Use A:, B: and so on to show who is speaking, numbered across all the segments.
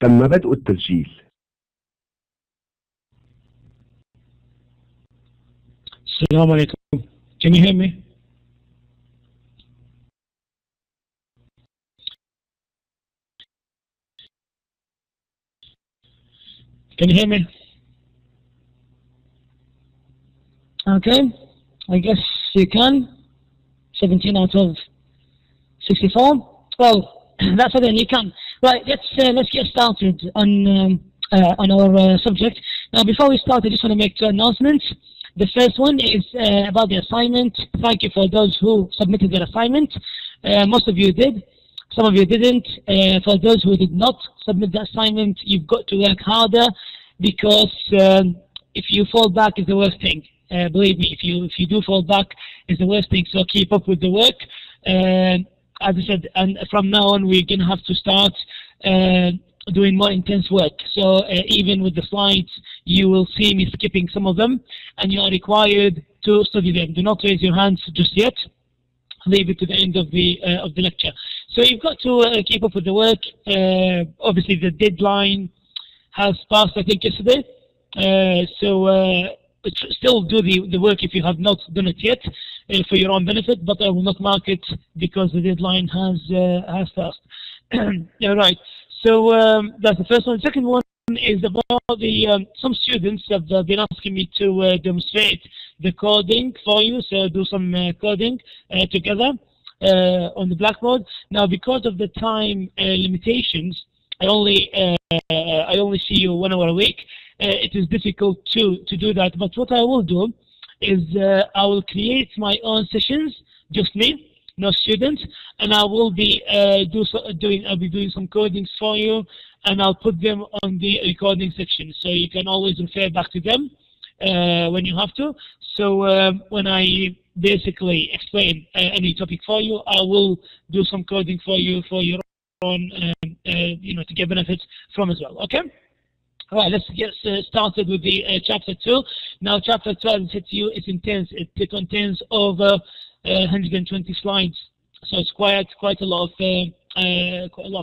A: تم بدء التسجيل.
B: السلام عليكم. Can you hear me? Can you hear me? Okay, I guess you can. 17 out of 64. Well, that's again you can. Right, let's get started on our subject. Now, before we start, I just want to make two announcements. The first one is about the assignment. Thank you for those who submitted their assignment. Most of you did. Some of you didn't. For those who did not submit the assignment, you've got to work harder, because if you fall back is the worst thing. Believe me, if you do fall back, it's the worst thing. So keep up with the work. As I said, and from now on, we're gonna have to start doing more intense work. So even with the slides, you will see me skipping some of them, and you are required to study them. Do not raise your hands just yet. Leave it to the end of the lecture. So you've got to keep up with the work. Obviously, the deadline has passed, I think, yesterday. Still do the work if you have not done it yet, for your own benefit. But I will not mark it because the deadline has passed. Yeah, right. So that's the first one. The second one is about the some students have been asking me to demonstrate the coding for you. So do some coding together on the Blackboard. Now, because of the time limitations, I only see you 1 hour a week. It is difficult to do that. But what I will do is I will create my own sessions, just me, no students, and I will be doing some codings for you, and I'll put them on the recording section, so you can always refer back to them when you have to. So when I basically explain any topic for you, I will do some coding for you for your own, to get benefits from as well. Okay. All right, let's get started with the chapter 2. Now, chapter 2, as I said to you, is intense. It contains over 120 slides, so it's quite a lot of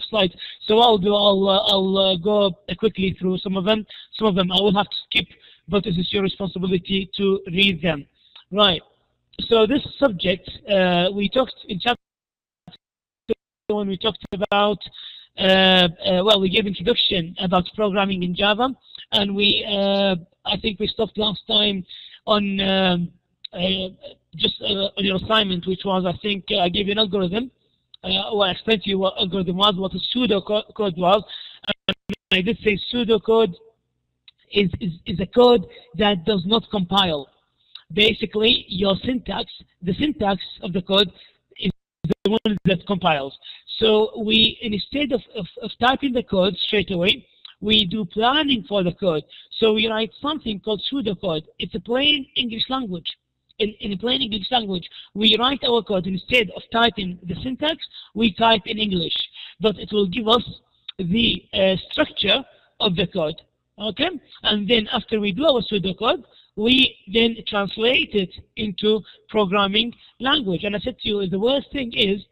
B: slides. So what I'll do, I'll go quickly through some of them. Some of them I will have to skip, but it is your responsibility to read them. Right. So this subject, we talked in chapter 2 when we talked about. We gave introduction about programming in Java, and I think we stopped last time on on your assignment, which was, I think, I gave you an algorithm. I explained to you what algorithm was, what a pseudocode was, and I did say pseudocode is a code that does not compile. Basically, your syntax, the syntax of the code, is the one that compiles. So we, instead of typing the code straight away, we do planning for the code. So we write something called pseudocode. It's a plain English language. In a plain English language, we write our code. Instead of typing the syntax, we type in English. But it will give us the structure of the code. Okay? And then after we do our pseudocode, we then translate it into programming language. And I said to you, the worst thing is,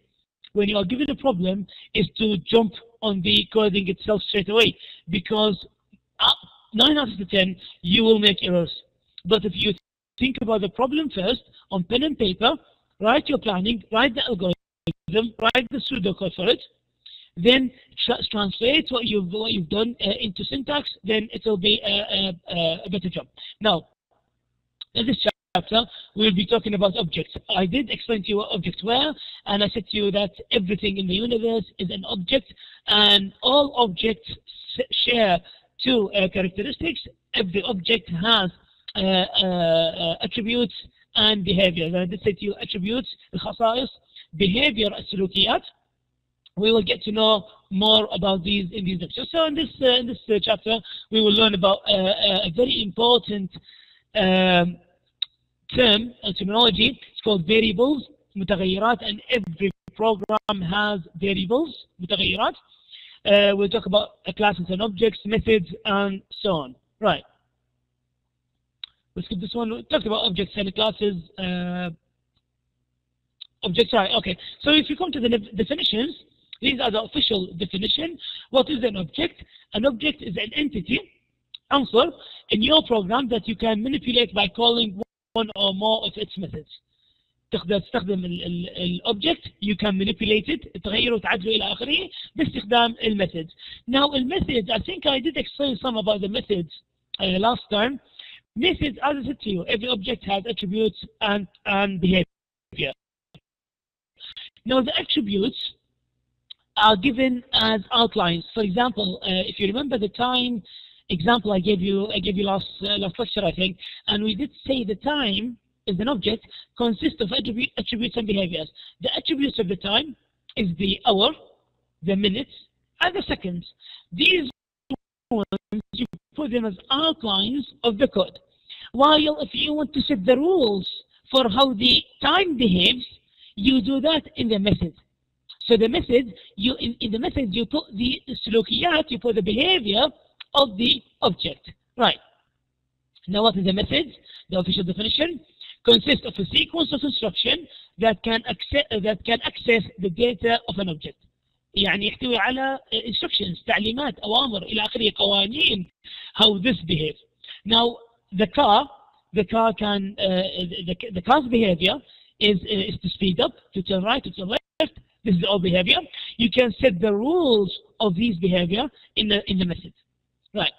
B: when you are given a problem, is to jump on the coding itself straight away, because 9 out of 10 you will make errors. But if you think about the problem first on pen and paper, write your planning, write the algorithm, write the pseudocode for it, then translate what you've done into syntax, then it will be a better job. Now, in this chapter, we'll be talking about objects. I did explain to you what objects were, and I said to you that everything in the universe is an object, and all objects share two characteristics. Every object has attributes and behaviors. And I did say to you attributes, الخصائص, behavior, السلوكيات. We will get to know more about these in these lectures. So in this chapter, we will learn about a very important term and terminology. It's called variables, متغيرات, and every program has variables, متغيرات. We'll talk about classes and objects, methods, and so on. Right. Let's skip this one. We talked about objects and classes. Objects, right? Okay. So if you come to the definitions, These are the official definition. What is an object? An object is an entity, answer, in your program that you can manipulate by calling one or more of its methods. تقدر تستخدم الobject, you can manipulate it, تغيره وتعدله إلى آخره باستخدام methods. Now methods, I think I did explain some about the methods last time. Methods, as I said to you, every object has attributes and behavior. Now the attributes are given as outlines. For example, if you remember the time example I gave you last lecture, I think, and we did say the time is an object consists of attributes and behaviors. The attributes of the time is the hour, the minutes, and the seconds. These ones, you put them as outlines of the code. While if you want to set the rules for how the time behaves, you do that in the method. So the method, in the method you put the sulukiyat, you put the behavior of the object. Right. Now what is a method? The official definition consists of a sequence of instruction that can access the data of an object. يعني يحتوي على instructions, تعليمات, أوامر إلى آخره, قوانين, how this behaves. Now the car's behavior is to speed up, to turn right, to turn left. This is all behavior. You can set the rules of these behavior in the method. Right.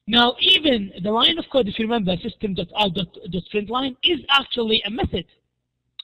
B: Now, even the line of code, if you remember, system.out.println is actually a method.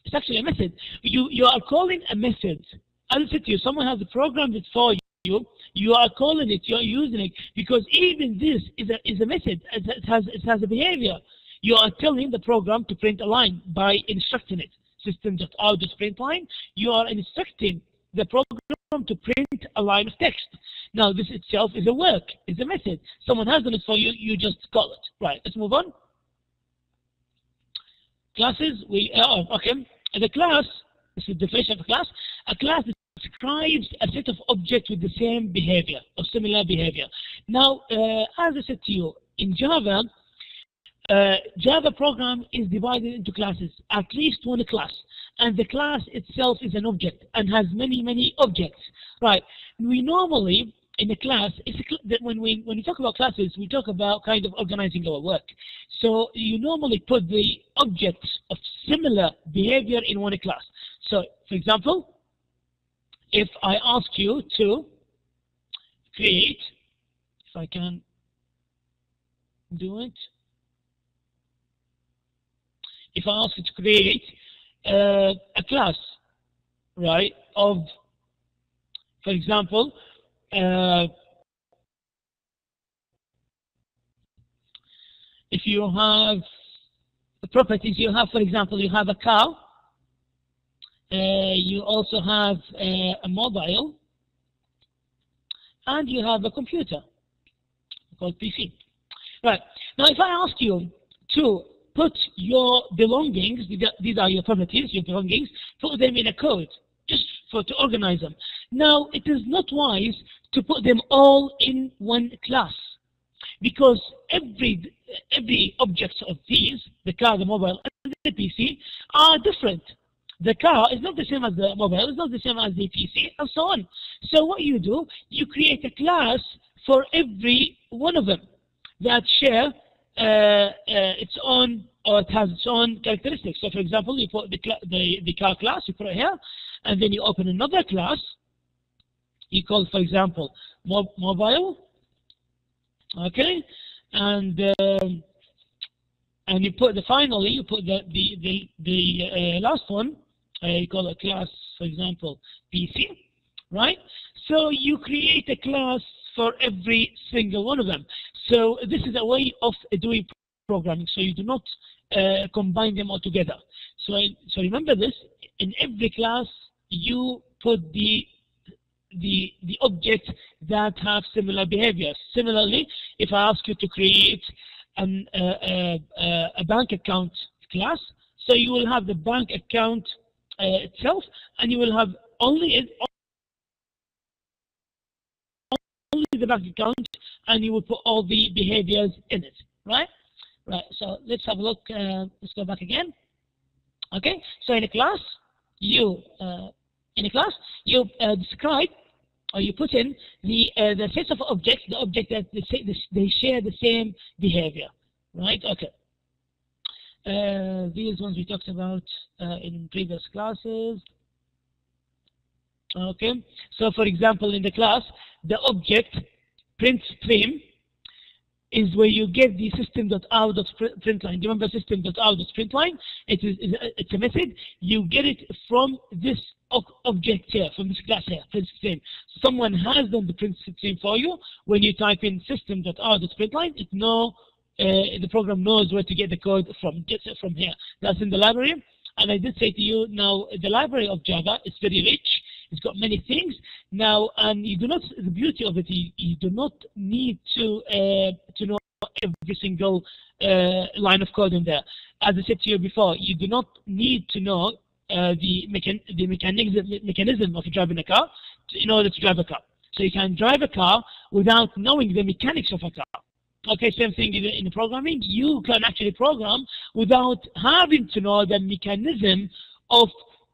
B: It's actually a method. You are calling a method. As I said to you, someone has programmed it for you. You are calling it. You are using it because even this is a method. It has a behavior. You are telling the program to print a line by instructing it. System.out.println. You are instructing the program to print a line of text. Now this itself is a work, is a method. Someone has done it for you, you just call it. Right, let's move on. Classes, okay. The class, this is the definition of a class. A class describes a set of objects with the same behavior or similar behavior. Now, as I said to you, in Java, Java program is divided into classes, at least one class. And the class itself is an object and has many objects. Right. We normally, in a class, when we talk about classes, we talk about kind of organizing our work. So you normally put the objects of similar behavior in one class. So, for example, if I ask you to create, if I can do it, if I ask you to create a class, right, of, for example, if you have the properties, you have, for example, you have a car, you also have a mobile, and you have a computer called PC. Right. Now, if I ask you to put your belongings, these are your properties, your belongings, put them in a code, just to organize them. Now, it is not wise to put them all in one class, because every object of these, the car, the mobile, and the PC, are different. The car is not the same as the mobile, it's not the same as the PC, and so on. So what you do, you create a class for every one of them that share its own, or it has its own characteristics. So for example, you put the car class, you put it here, and then you open another class, you call, for example, mobile, okay, and you put finally you put the last one, you call a class, for example, PC, right? So you create a class for every single one of them. So this is a way of doing programming, so you do not combine them all together. So remember this, in every class you put the objects that have similar behaviors. Similarly, if I ask you to create a bank account class, so you will have the bank account itself, and you will have only the bank account, and you will put all the behaviors in it, right? Right, so let's have a look, let's go back again. Okay, so in a class, you in a class, you describe or you put in the set of objects, the object that they share the same behavior, right? Okay. These ones we talked about in previous classes. Okay. So for example, in the class, the object print stream is where you get the system.out.println. Do you remember system.out.println? It's a method. You get it from this object here, from this class here, print stream. Someone has done the print stream for you. When you type in system.out.println, the program knows where to get the code from. Gets it from here. That's in the library. And I did say to you, now the library of Java is very rich. It's got many things. Now, and you do not, the beauty of it, you do not need to know every single line of code in there. As I said to you before, you do not need to know the mechanism of driving a car in order to drive a car. So you can drive a car without knowing the mechanics of a car. Okay, same thing in programming. You can actually program without having to know the mechanism of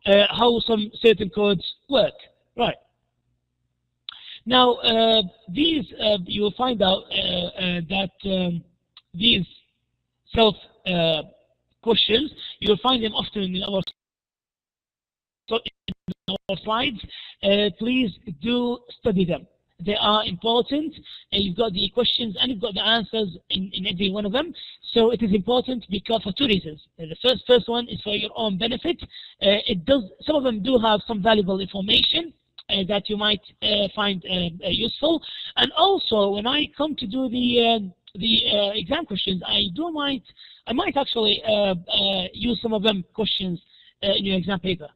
B: how some certain codes work. Right. Now, these you will find out that these self questions, you will find them often in our slides. Please do study them. They are important. You've got the questions and you've got the answers in every one of them. So it is important because for two reasons. The first one is for your own benefit. Some of them do have some valuable information that you might find useful. And also, when I come to do the exam questions, I might actually use some of them questions in your exam paper.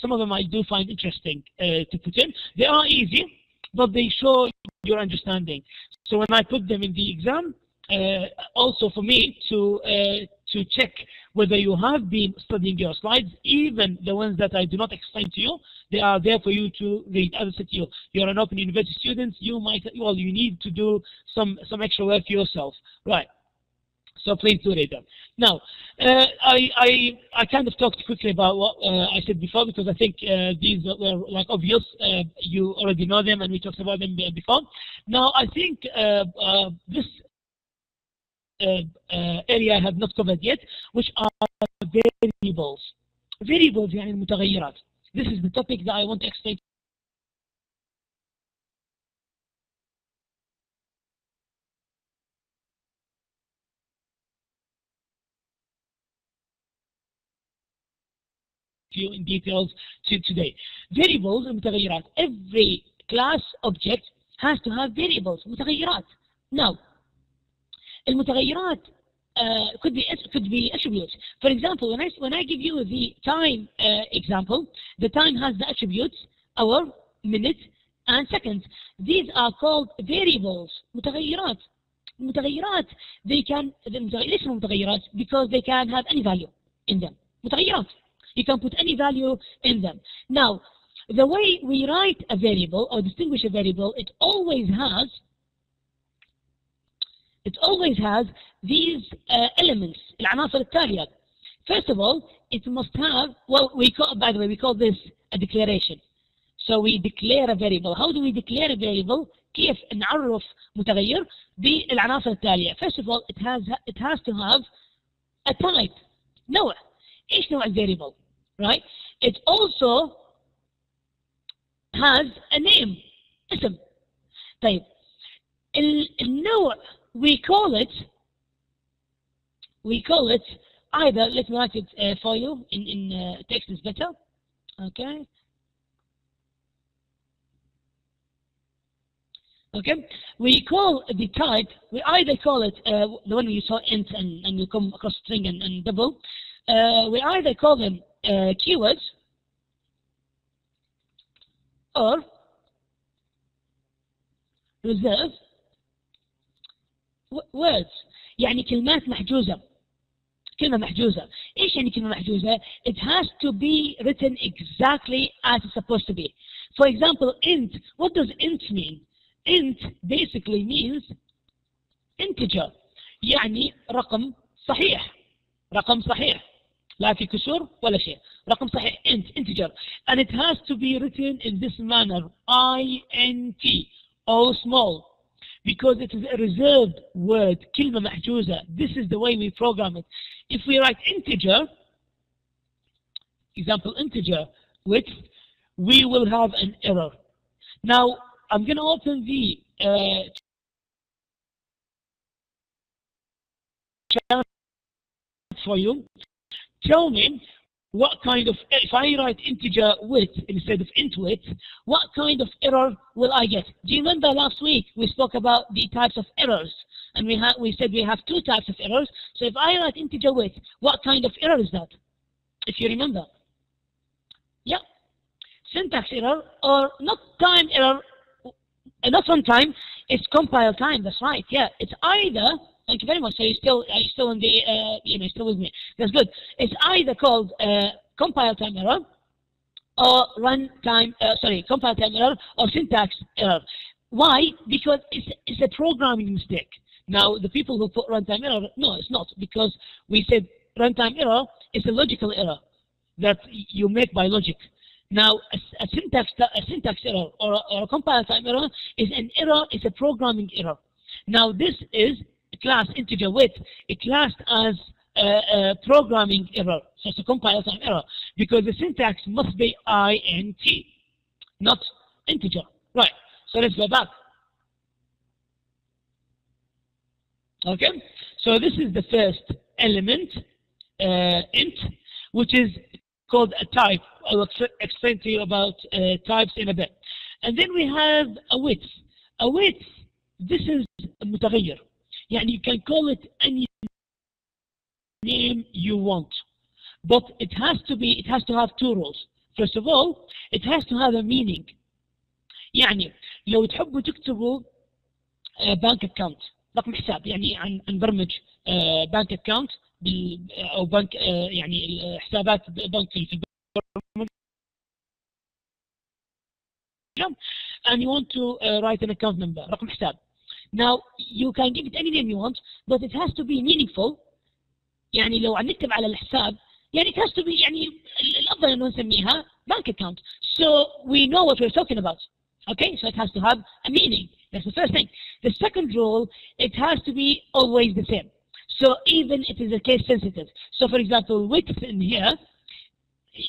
B: Some of them I do find interesting to put in. They are easy, but they show your understanding. So when I put them in the exam, also for me to check whether you have been studying your slides, even the ones that I do not explain to you, they are there for you to read. As I said to you, you're an open university student, you need to do some extra work yourself, right? So please do read them. Now, I kind of talked quickly about what I said before because I think these were like obvious. You already know them and we talked about them before. Now, I think this area I have not covered yet, which are variables. Variables يعني المتغيرات. This is the topic that I want to explain you in details today. Variables المتغيرات. Every class object has to have variables متغيرات. Now, المتغيرات could be attributes. For example, when I give you the time example, the time has the attributes hour, minute, and seconds. These are called variables متغيرات. متغيرات ليش متغيرات? Because they can have any value in them. متغيرات. You can put any value in them. Now, the way we write a variable or distinguish a variable, it always has these elements, العناصر التالية. First of all, it must have, by the way, we call this a declaration. So we declare a variable. How do we declare a variable? كيف نعرف متغير بالعناصر التالية. First of all, it has to have a type. نوع. إيش نوع الفاريبل؟ Right? It also has a name. اسم. طيب. النوع we call it either, let me write it for you in text is better. Okay. Okay. We call the type, we either call it the one you saw int and you come across string and double. We either call them keywords or reserve words. يعني كلمات محجوزة. كلمة محجوزة. إيش يعني كلمة محجوزة? It has to be written exactly as it's supposed to be. For example, int. What does int mean? Int basically means integer. يعني رقم صحيح. رقم صحيح. لا في كسور ولا شيء. رقم صحيح integer, and it has to be written in this manner, int, all small, because it is a reserved word, كلمة محجوزة. This is the way we program it. If we write integer, example integer width, we will have an error. Now I'm going to open the chat for you. Tell me what kind of, if I write integer width instead of int width, what kind of error will I get? Do you remember last week we spoke about the types of errors, and we said we have two types of errors. So if I write integer width, what kind of error is that? If you remember. Yeah. Syntax error, or not time error, not runtime, it's compile time. That's right. Yeah, it's either. Thank you very much. So are you still in the you're still with me. That's good. It's either called compile time error, or compile time error, or syntax error. Why? Because it's a programming mistake. Now the people who put runtime error, no, it's not, because we said runtime error is a logical error that you make by logic. Now, a syntax error or a compile time error is an error, it's a programming error. Now, this is a class integer width, a class as a programming error, so it's a compile time error, because the syntax must be int, not integer. Right, so let's go back. Okay, so this is the first element, int, which is called a type. I will explain to you about types in a bit. And then we have a width. A width, this is متغير. يعني you can call it any name you want, but it has to have two rules. First of all, it has to have a meaning. يعني لو تحبوا تكتبوا bank account رقم حساب، يعني نبرمج bank account او بنك، يعني حسابات بنك في and you want to write an account number رقم حساب. Now you can give it any name you want, but it has to be meaningful. يعني لو نكتب على الحساب، يعني it has to be، يعني الافضل انه نسميها bank account, so we know what we're talking about. Okay, so it has to have a meaning. That's the first thing. The second rule, it has to be always the same. So even it is a case sensitive. So for example, width in here,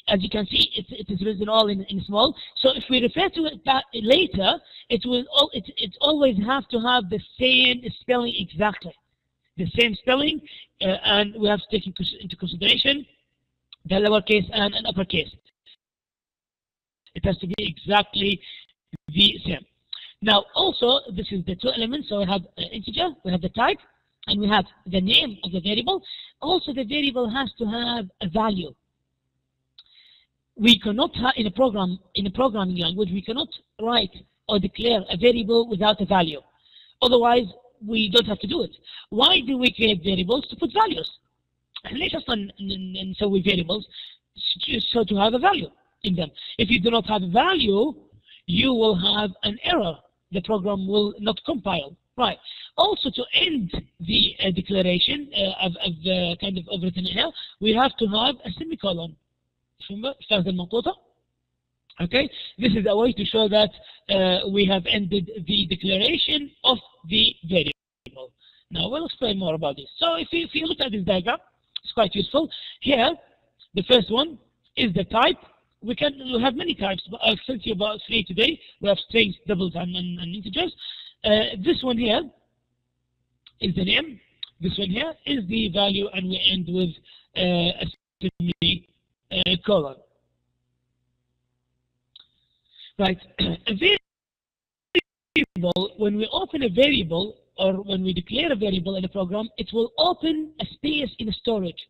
B: as you can see, it is written all in small. So if we refer to it back later, it always have to have the same spelling exactly, the same spelling, and we have to take into consideration the lowercase and an uppercase. It has to be exactly the same. Now also, this is the two elements. So we have integer, we have the type, and we have the name of the variable. Also, the variable has to have a value. We cannot have, in a programming language, we cannot write or declare a variable without a value. Otherwise, we don't have to do it. Why do we create variables? To put values. ليش أصلاً نسوي variables? So to have a value in them. If you do not have a value, you will have an error. The program will not compile. Right. Also, to end the declaration of kind of everything here, we have to have a semicolon. Okay. This is a way to show that we have ended the declaration of the variable. Now we'll explain more about this. So if you look at this diagram, it's quite useful. Here, the first one is the type. We have many types, but I'll explain to you about 3 today. We have strings, doubles, and integers. This one here is the name. This one here is the value, and we end with a semicolon. Right. A variable, when we open a variable or when we declare a variable in a program, it will open a space in storage.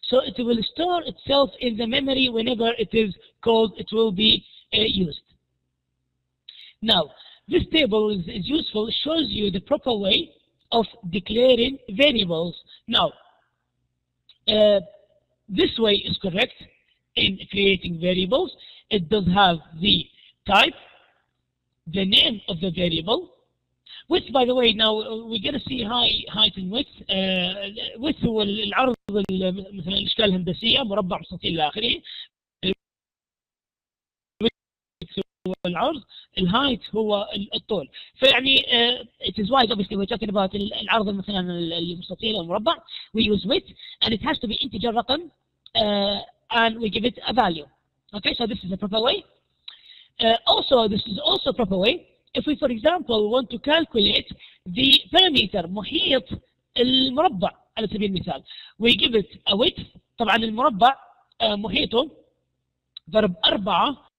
B: So it will store itself in the memory whenever it is called, it will be used. Now, this table is useful, it shows you the proper way of declaring variables. Now, this way is correct in creating variables. It does have the type, the name of the variable, width. By the way, now we're going to see height and width. width هو العرض مثلا الاشكال الهندسيه مربع مستطيل الى اخره. العرض، الهايت هو الطول. فيعني it is wide obviously we're talking about العرض مثلا المستطيل او المربع. We use width and it has to be integer رقم and we give it a value. Okay, so this is a proper way. Also, this is also a proper way. If we, for example, want to calculate the parameter محيط المربع على سبيل المثال, we give it a width. طبعا المربع محيطه ضرب 4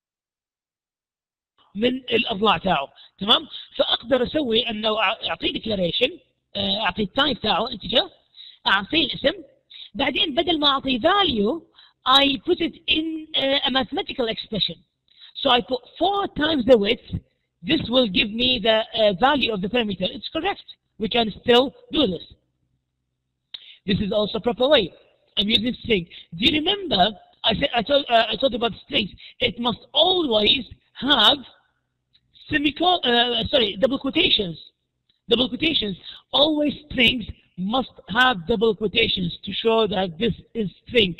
B: من الأضلاع تاعه، تمام؟ فأقدر أسوي أنه أعطيه declaration، أعطيه التايب تاعه integer، أعطيه الاسم، بعدين بدل ما أعطيه value I put it in a mathematical expression. So I put 4 times the width. This will give me the value of the parameter. It's correct. We can still do this. This is also a proper way. I'm using string. Do you remember I told about strings? It must always have double quotations. Double quotations. Always strings must have double quotations to show that this is string.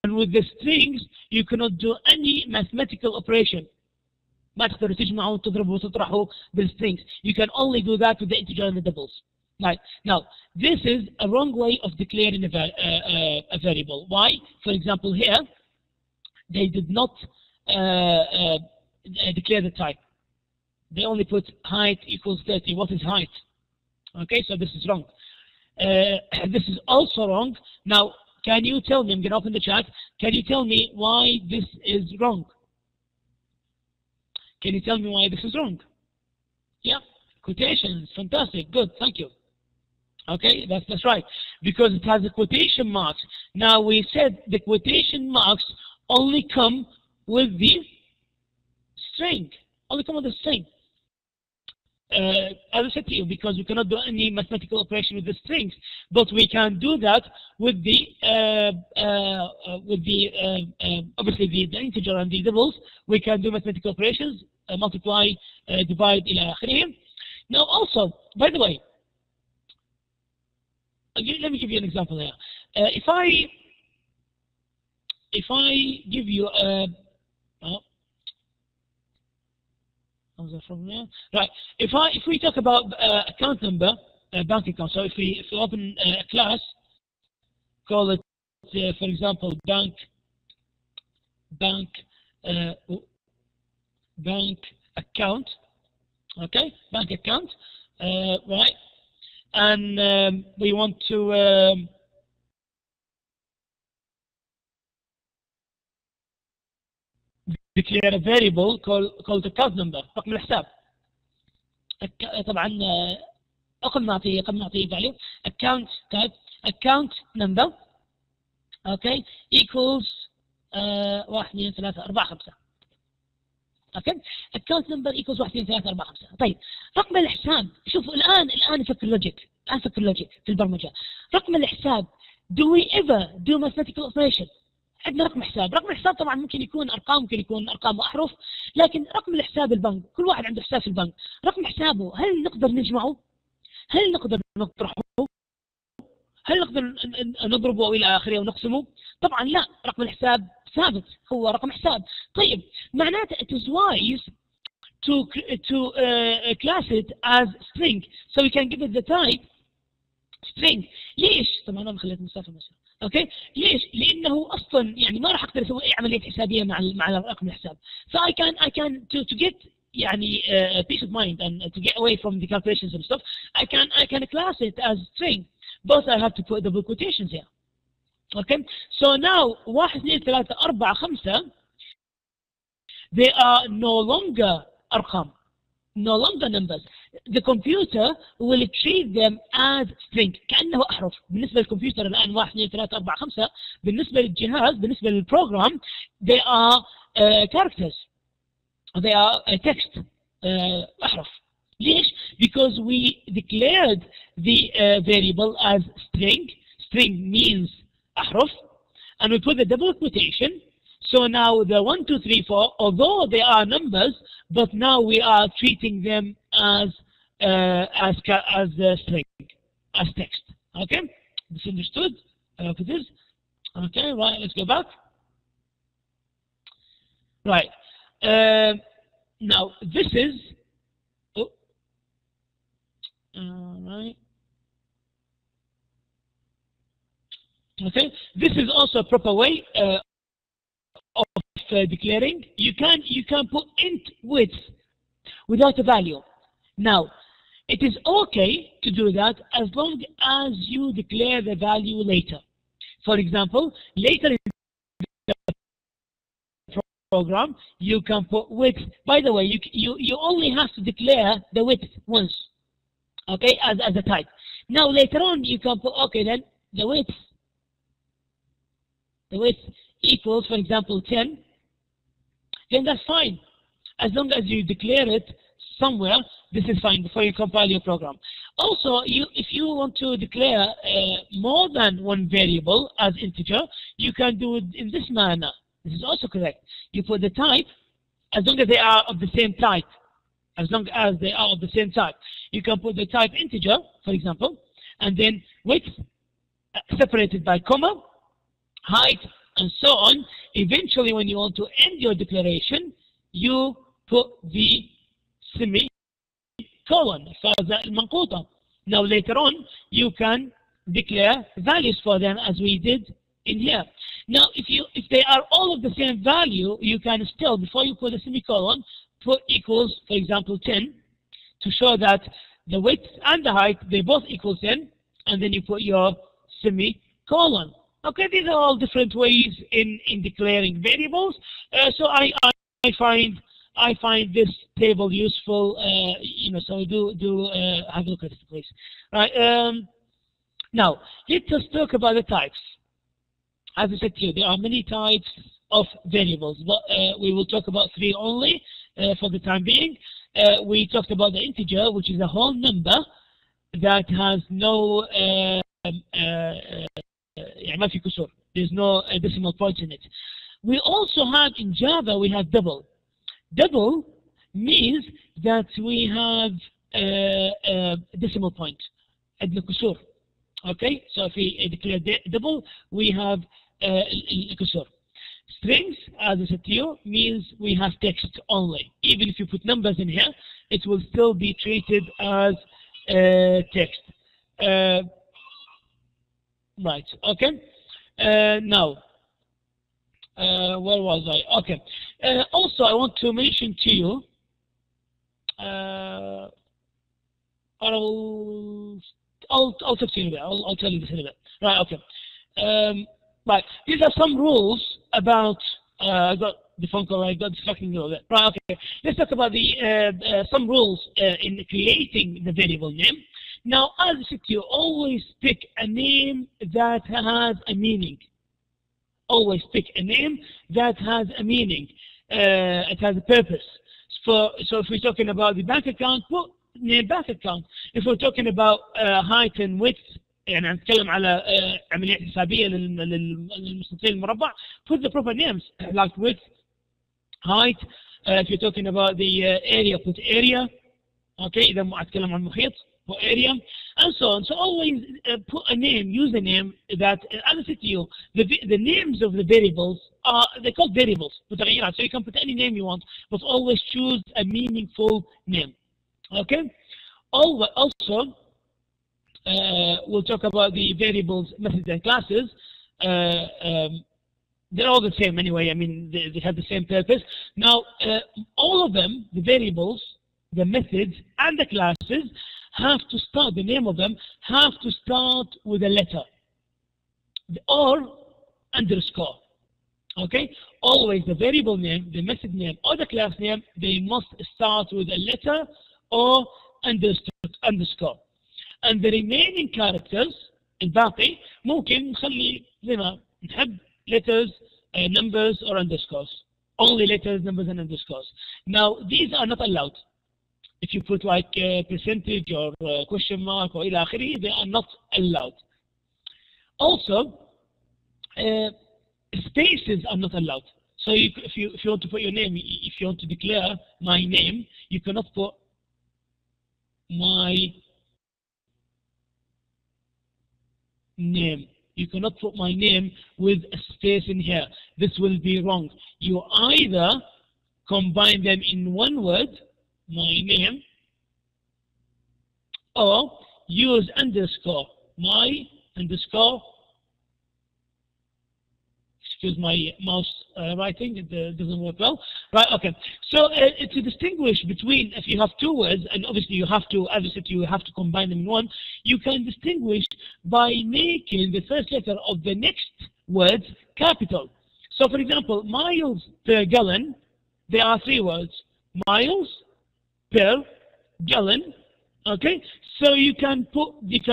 B: And with the strings, you cannot do any mathematical operation. ما تقدروا تجمعوا وتضربوا وتطرحوا بالstrings. You can only do that with the integer and the doubles. Right. Now, this is a wrong way of declaring a variable. Why? For example, here, they did not declare the type. They only put height equals 30. What is height? Okay, so this is wrong. This is also wrong. Now, can you tell me, I'm going to open the chat, can you tell me why this is wrong? Can you tell me why this is wrong? Yeah, quotations, fantastic, good, thank you. Okay, that's right, because it has a quotation marks. Now we said the quotation marks only come with the string, only come with the string. As I said to you, because we cannot do any mathematical operation with the strings, but we can do that with the obviously the integer and the doubles. We can do mathematical operations, multiply, divide, إلى آخره. Now also, by the way, let me give you an example here. If I give you a from there? Right. If we talk about account number, bank account. So if we open a class, call it for example bank account. Okay, bank account. Right. And we want to declare a variable called account number. رقم الحساب. طبعا قبل ما اعطيه value account type account number okay equals 1 2 3 4 5. اوكي account number equals 1 2 3 4 5. طيب رقم الحساب شوفوا الان نفكر لوجيك في البرمجه. رقم الحساب do we ever do mathematical operation؟ عندنا رقم حساب، رقم الحساب طبعا ممكن يكون ارقام، ممكن يكون ارقام واحرف، لكن رقم الحساب البنك كل واحد عنده حساب في البنك، رقم حسابه هل نقدر نجمعه؟ هل نقدر نطرحه؟ هل نقدر نضربه الى اخره ونقسمه؟ طبعا لا، رقم الحساب ثابت هو رقم حساب. طيب معناته it is wise to class it as string so we can give it the type string. ليش؟ طبعا انا خليت مسافه مثلا. اوكي ليش؟ لانه اصلا يعني ما راح اقدر اسوي اي عمليه حسابيه مع رقم الحساب. So I can to get يعني peace of mind and to get away from the calculations and stuff I can class it as string but I have to put double quotations here. Okay, so now 1 2 3 4 5 they are no longer أرقام, no longer numbers. The computer will treat them as string كأنه أحرف. بالنسبة للكمبيوتر الآن 1 2 3 4 5 بالنسبة للجهاز بالنسبة للبروجرام they are characters, they are text أحرف. ليش؟ Because we declared the variable as string. String means أحرف and we put the double quotation. So now the 1 2 3 4 although they are numbers but now we are treating them as string, as text. Okay, this understood? I hope it is. Okay, right, let's go back. Right, Now this is, oh, all right. Okay, this is also a proper way of declaring. You can put int width without a value. Now, it is okay to do that as long as you declare the value later. For example, later in the program, you can put width. By the way, you only have to declare the width once, okay, as a type. Now later on, you can put, okay, then the width equals, for example, 10. Then that's fine, as long as you declare it somewhere. This is fine before you compile your program. Also, if you want to declare more than one variable as integer, you can do it in this manner. This is also correct. You put the type, as long as they are of the same type. As long as they are of the same type, you can put the type integer, for example, and then width separated by comma, height, and so on. Eventually, when you want to end your declaration, you put the semicolon. Now later on, you can declare values for them as we did in here. Now, if they are all of the same value, you can still, before you put a semicolon, put equals, for example, 10, to show that the width and the height, they both equal 10, and then you put your semicolon. Okay, these are all different ways in declaring variables. So I find this table useful. So do have a look at it, please. Right. Now let us talk about the types. As I said to you, there are many types of variables, but we will talk about 3 only for the time being. We talked about the integer, which is a whole number that has no there's no decimal points in it. We also have in Java, we have double. Double means that we have a decimal point, okay? So if we declare double, we have kusur. Strings, as I said to you, means we have text only. Even if you put numbers in here, it will still be treated as text. Right, okay. Now, where was I? Okay. Also, I want to mention to you, I'll talk to you in a bit. I'll tell you this in a bit. Right, okay. Right, these are some rules about, I got the phone call, I got distracted a little bit. Right, okay. Let's talk about the some rules in creating the variable name. Now, as I said to you, always pick a name that has a meaning. Always pick a name that has a meaning. It has a purpose. So if we're talking about the bank account, put name bank account. If we're talking about height and width, يعني نتكلم على عمليات حسابية للمستطيل المربع, put the proper names like width, height. If you're talking about the area, put area. Okay, إذا أتكلم عن المحيط, put area, and so on. So always put a name, use a name that, as I said to you, the names of the variables are, they're called variables, متغيرات. So you can put any name you want, but always choose a meaningful name. Okay? Also, we'll talk about the variables, methods, and classes. They're all the same anyway. I mean, they have the same purpose. Now, all of them, the variables, the methods, and the classes, have to start, the name of them, have to start with a letter or underscore. Okay? Always the variable name, the method name, or the class name, they must start with a letter or underscore. And the remaining characters, الباقي, ممكن نخلي زي ما نحب letters, numbers, or underscores. Only letters, numbers, and underscores. Now, these are not allowed. If you put like percentage or question mark or إلى آخره, they are not allowed. Also, spaces are not allowed. So if you want to put your name, if you want to declare my name, you cannot put my name. You cannot put my name with a space in here. This will be wrong. You either combine them in one word, my name, or use underscore, my underscore. Excuse my mouse writing, it doesn't work well. Right, okay. So to distinguish between, if you have two words, and obviously you have to, as I said, you have to combine them in one, you can distinguish by making the first letter of the next word capital. So for example, miles per gallon, there are three words. Miles per gallon. Okay, so you can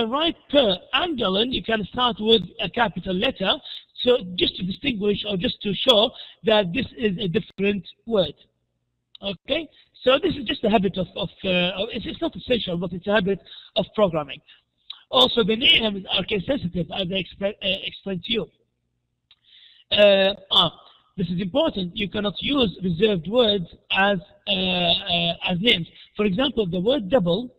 B: write per and gallon, you can start with a capital letter, so just to distinguish or just to show that this is a different word. Okay, so this is just a habit of it's not essential, but it's a habit of programming. Also, the names are case sensitive, as I explained to you. This is important. You cannot use reserved words as names. For example, the word double.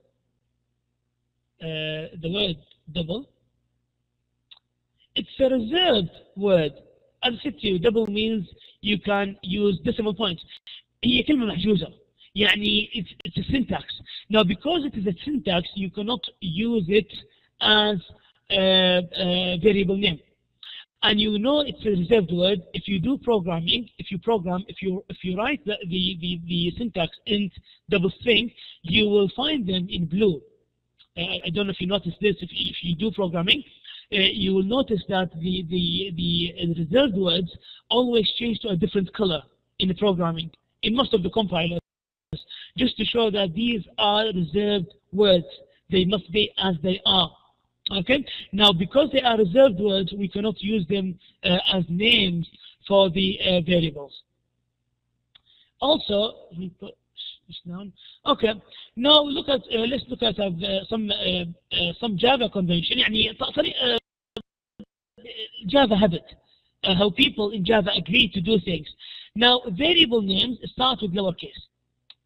B: It's a reserved word. As I said to you, double means you can use decimal points. هي كلمة محجوزة. يعني it's a syntax. Now, because it is a syntax, you cannot use it as a variable name. And you know it's a reserved word if you do programming. If you write the syntax in double string, you will find them in blue. I don't know if you notice this. If you do programming, you will notice that the reserved words always change to a different color in the programming, in most of the compilers, just to show that these are reserved words. They must be as they are. Okay? Now, because they are reserved words, we cannot use them as names for the variables. Also, let me put this down. Okay. Now let's look at some Java convention. يعني Java habit. How people in Java agree to do things. Now, variable names start with lowercase.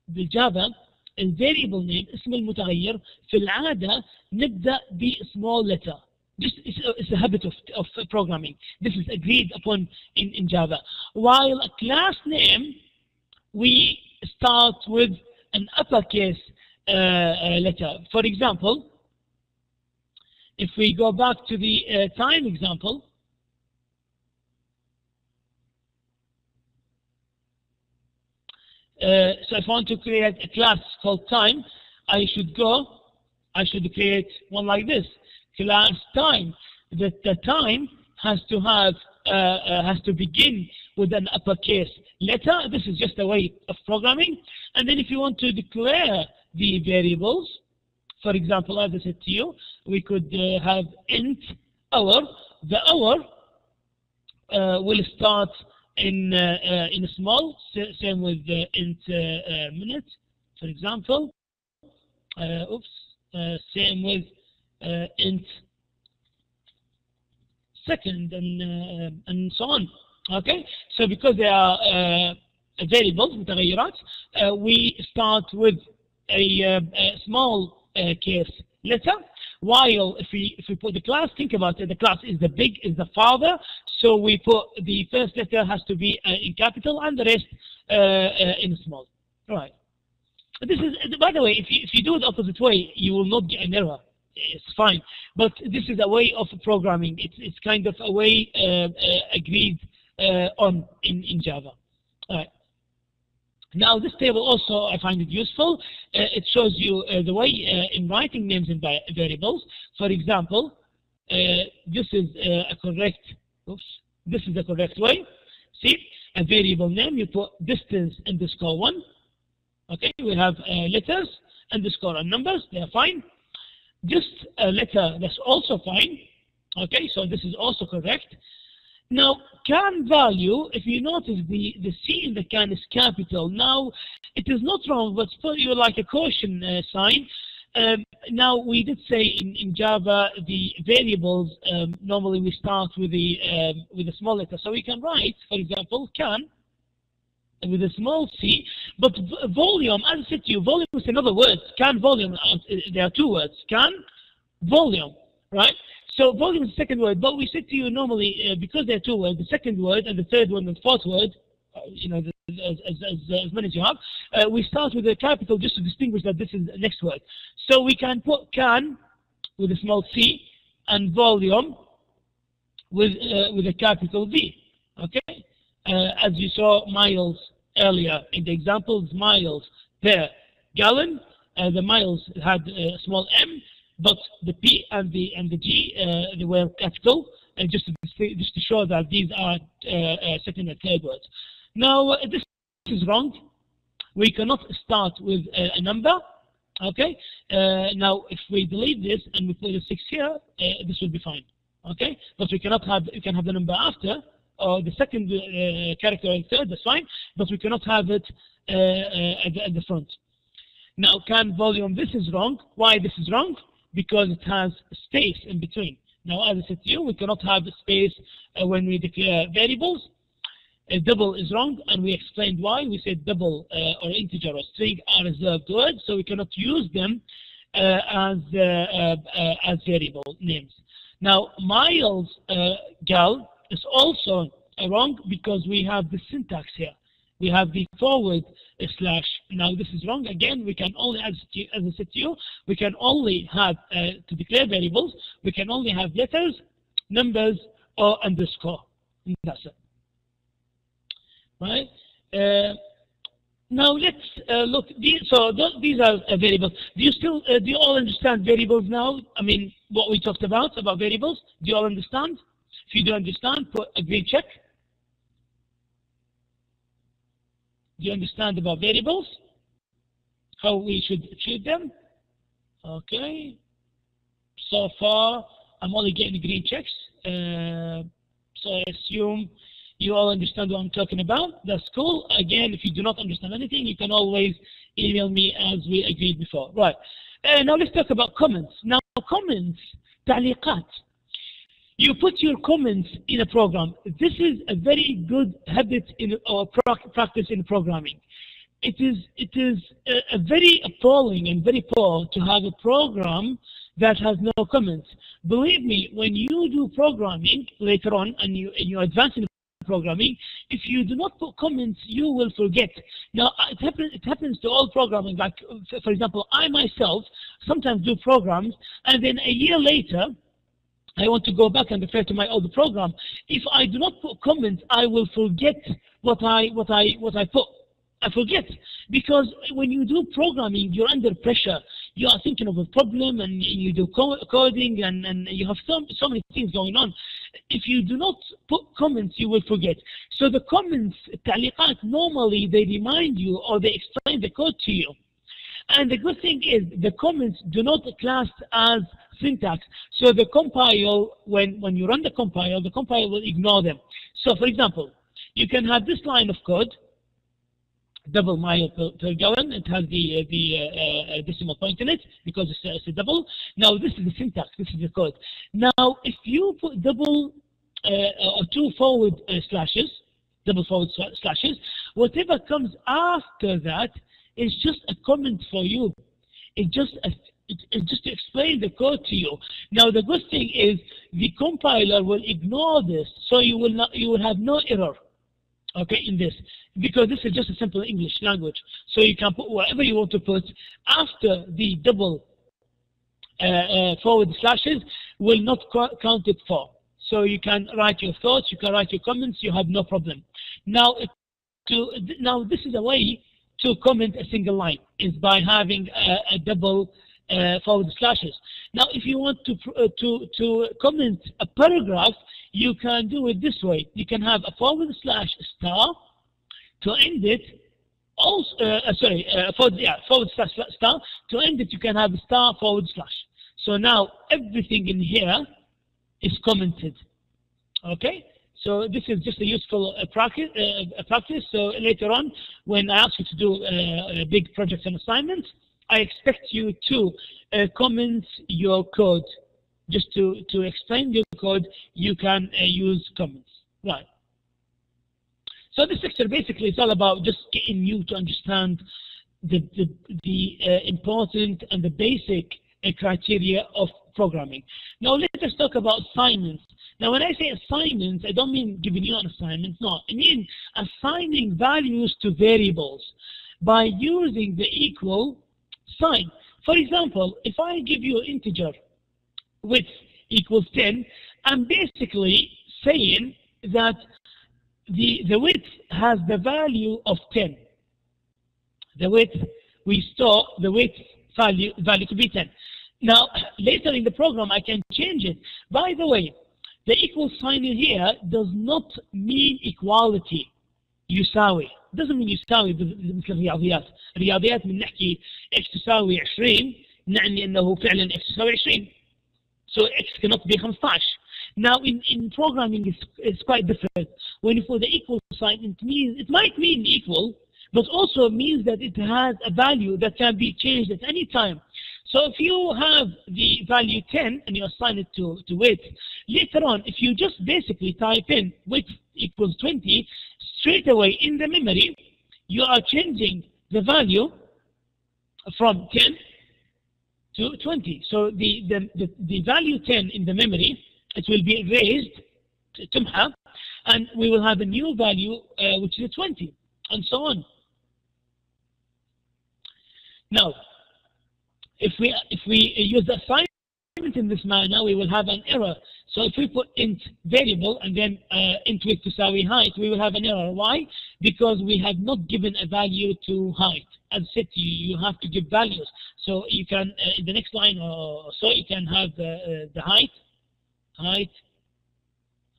B: بالجافا الفاريبل نيم اسم المتغير في العادة نبدأ بsmall letter. It's a habit of programming. This is agreed upon in Java. While a class name, we start with an uppercase letter. For example, if we go back to the time example, so if I want to create a class called time, I should create one like this. Class time. The time has to begin with an uppercase letter. This is just a way of programming. And then if you want to declare the variables, for example, as I said to you, we could have int hour. The hour will start in a small, same with int minute, for example. Same with int second, and so on. Okay, so because they are variables, متغيرات, we start with a small case letter. While if we put the class, think about it, the class is the father, so we put the first letter has to be in capital and the rest in small. Right. This is, by the way, if you do it the opposite way, you will not get an error. It's fine. But this is a way of programming. It's kind of a way agreed on in Java. All right. Now this table also, I find it useful. It shows you the way in writing names in variables. For example, this is a correct. This is the correct way. See, a variable name, you put distance underscore 1. Okay, we have letters underscore and numbers. They are fine. Just a letter, that's also fine. Okay, so this is also correct. Now, can value, if you notice the C in the can is capital. Now, it is not wrong, but for you like a caution sign. Now, we did say in Java, the variables, normally we start with a small letter. So we can write, for example, can, with a small c, but volume, as I said to you, volume is another word. Can, volume, there are two words. Can, volume, right? So volume is the second word, but we said to you normally, because there are two words, the second word and the third one and the fourth word, as many as you have. We start with a capital just to distinguish that this is the next word. So we can put can with a small c and volume with a capital V. Okay, as you saw miles earlier in the examples, miles per gallon. The miles had a small m, but the p and the g they were capital, and just to show that these are second and third words. Now this is wrong. We cannot start with a number. Okay. Now if we delete this and we put a 6 here, this will be fine. Okay, but we cannot have, you can have the number after, or the second character and third, that's fine, but we cannot have it at the front. Now, can volume, this is wrong. Why this is wrong? Because it has space in between. Now, as I said to you, we cannot have space when we declare variables. A double is wrong, and we explained why. We said double or integer or string are reserved words, so we cannot use them as variable names. Now, miles gal is also wrong because we have the syntax here. We have the forward slash. Now, this is wrong. Again, we can only, as I said to you, we can only have, to declare variables, we can only have letters, numbers, or underscore. And that's it. Right? Now let's look. These are variables. Do you all understand variables now? I mean, what we talked about variables. Do you all understand? If you do understand, put a green check. Do you understand about variables? How we should treat them? Okay. So far, I'm only getting green checks. So I assume you all understand what I'm talking about. That's cool. Again, if you do not understand anything, you can always email me as we agreed before. Right. Now let's talk about comments. Now comments, تعليقات. You put your comments in a program. This is a very good habit or practice in programming. It is a very appalling and very poor to have a program that has no comments. Believe me, when you do programming later on and you advance in programming, if you do not put comments, you will forget. Now, it happens to all programming. Like, for example, I myself sometimes do programs, and then a year later, I want to go back and refer to my old program. If I do not put comments, I will forget what I put. I forget, because when you do programming, you're under pressure. You are thinking of a problem, and you do coding, and you have so many things going on. If you do not put comments, you will forget. So the comments, تعليقات, normally they remind you or they explain the code to you. And the good thing is the comments do not class as syntax. So the compile, when you run the compile will ignore them. So for example, you can have this line of code, double mile per gallon. It has the decimal point in it because it's a double. Now this is the syntax. This is the code. Now if you put double or two forward slashes, double forward slashes, whatever comes after that is just a comment for you. It's just to explain the code to you. Now the good thing is the compiler will ignore this, so you will have no error. Okay, in this, because this is just a simple English language. So you can put whatever you want to put after the double forward slashes will not count it for. So you can write your thoughts, you can write your comments, you have no problem. Now, this is a way to comment a single line, is by having a double forward slashes. Now, if you want to comment a paragraph, you can do it this way. You can have a forward slash star to end it. Also, forward slash star to end it. You can have a star forward slash. So now everything in here is commented. Okay. So this is just a useful practice. So later on, when I ask you to do big projects and assignments, I expect you to comment your code. Just to explain your code, you can use comments. Right. So this lecture basically is all about just getting you to understand the important and the basic criteria of programming. Now let us talk about assignments. Now, when I say assignments, I don't mean giving you an assignment. No, I mean assigning values to variables by using the equal sign. For example, if I give you an integer width equals 10, I'm basically saying that the width has the value of 10. The width, we store the width value to be 10. Now, later in the program, I can change it. By the way, the equal sign in here does not mean equality. يساوي. doesn't mean يساوي مثل الرياضيات. الرياضيات من نحكي x تساوي 20 نعني انه فعلا x تساوي 20. So x cannot be 15. Now in programming it's quite different. When you put the equal sign, it might mean equal, but also means that it has a value that can be changed at any time. So if you have the value 10 and you assign it to width, later on, if you just basically type in width equals 20, straight away in the memory, you are changing the value from 10 to 20. So the value 10 in the memory, it will be erased, تمحى, and we will have a new value which is 20, and so on. Now, if we use the assignment in this manner, we will have an error. So if we put int variable and then int width تساوي height, we will have an error. Why? Because we have not given a value to height. As said to you, you have to give values. So you can in the next line or so you can have the height,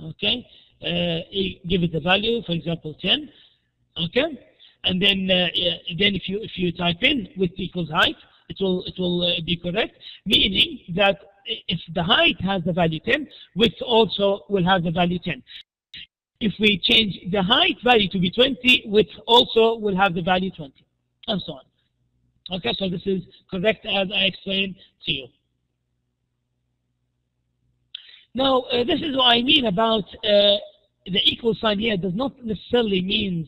B: okay. Give it the value, for example 10, okay. And then if you type in width equals height, it will be correct, meaning that if the height has the value 10, width also will have the value 10. If we change the height value to be 20, width also will have the value 20, and so on. Okay, so this is correct as I explained to you. Now, this is what I mean about the equal sign here does not necessarily mean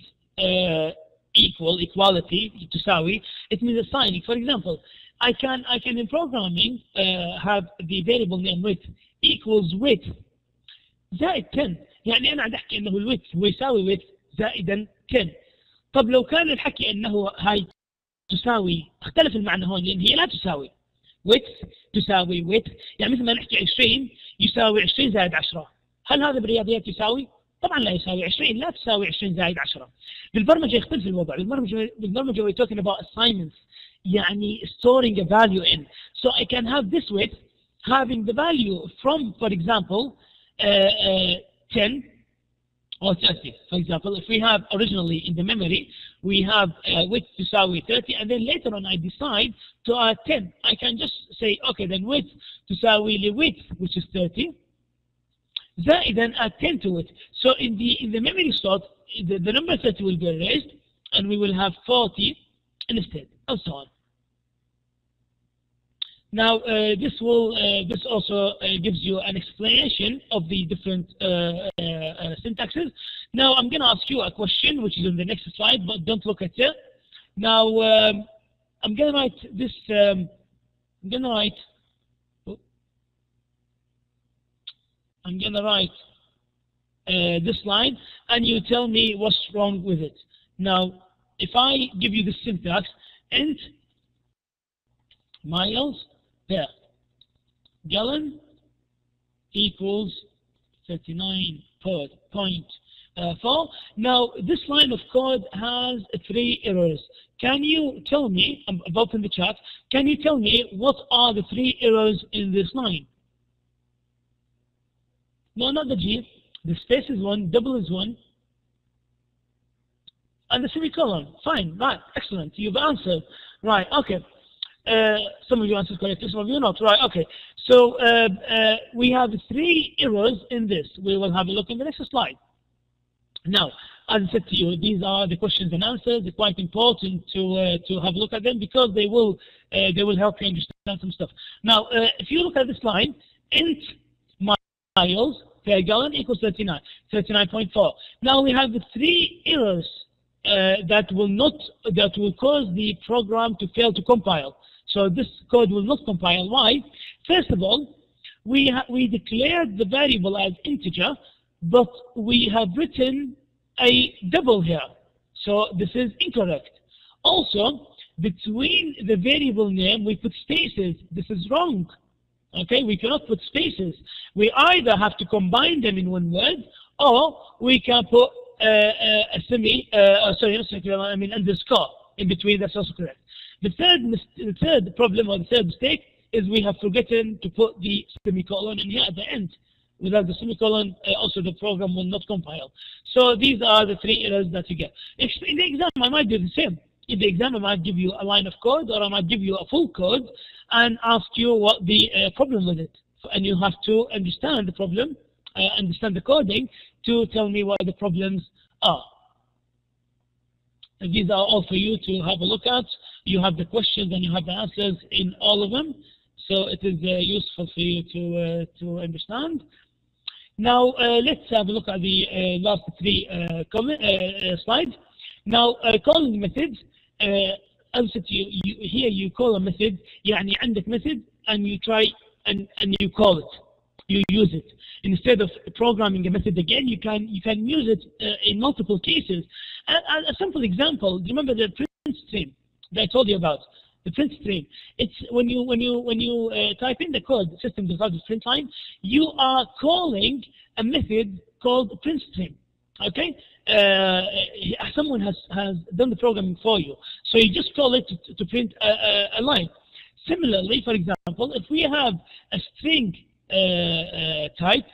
B: equality, تساوي. It means assigning. For example, I can in programming have the variable name width equals width زائد 10. يعني أنا عم أحكي إنه الwidth هو يساوي width زائدا 10. طب لو كان الحكي إنه هاي تساوي، اختلف المعنى هون لأن هي لا تساوي. width تساوي width، يعني مثل ما نحكي 20 يساوي 20 زائد 10. هل هذا بالرياضيات يساوي؟ طبعا لا يساوي. 20 لا تساوي 20 زائد 10. بالبرمجة يختلف الوضع. بالبرمجة we're talking about assignments، يعني storing a value in. So I can have this width having the value from, for example, 10 or 30. For example, if we have originally in the memory, we have width تساوي 30, and then later on I decide to add 10. I can just say, okay, then width تساوي لي width, which is 30, زائدا add 10 to it. So in the memory slot, the number 30 will be erased, and we will have 40 instead, and so on. Now, this also gives you an explanation of the different syntaxes. Now, I'm going to ask you a question, which is in the next slide, but don't look at it. Now, I'm going to write this. I'm going to write this line, and you tell me what's wrong with it. Now, if I give you the syntax, int miles per gallon equals 39.4. Now, this line of code has 3 errors. Can you tell me, about in the chat, can you tell me what are the 3 errors in this line? No, not the G. The space is 1, double is 1, and the semicolon. Fine, right, excellent. You've answered. Right, okay. Some of you answered correctly, some of you not. Right, okay. So we have 3 errors in this. We will have a look in the next slide. Now, as I said to you, these are the questions and answers. They're quite important to have a look at them because they will help you understand some stuff. Now, if you look at this line, int miles per gallon equals 39.4. Now we have the 3 errors that will cause the program to fail to compile. So this code will not compile. Why? First of all, we declared the variable as integer, but we have written a double here. So this is incorrect. Also, between the variable name, we put spaces. This is wrong. Okay, we cannot put spaces. We either have to combine them in one word, or we can put a underscore in between. That's also correct. The third problem, or the third mistake, is we have forgotten to put the semicolon in here at the end. Without the semicolon, also the program will not compile. So these are the three errors that you get. In the exam, I might do the same. In the exam, I might give you a line of code, or I might give you a full code and ask you what the problem with it. And you have to understand the problem, understand the coding, to tell me what the problems are. And these are all for you to have a look at. You have the questions and you have the answers in all of them. So it is useful for you to understand. Now, let's have a look at the last three slides. Now, calling methods. As I said to you, here you call a method, يعني عندك method, and you try and you call it, you use it. Instead of programming a method again, you can use it in multiple cases. A simple example. Do you remember the print stream that I told you about? The print stream. It's when you type in the code, the system does print line, you are calling a method called print stream. Okay. Someone has done the programming for you, so you just call it to print a line. Similarly, for example, if we have a string type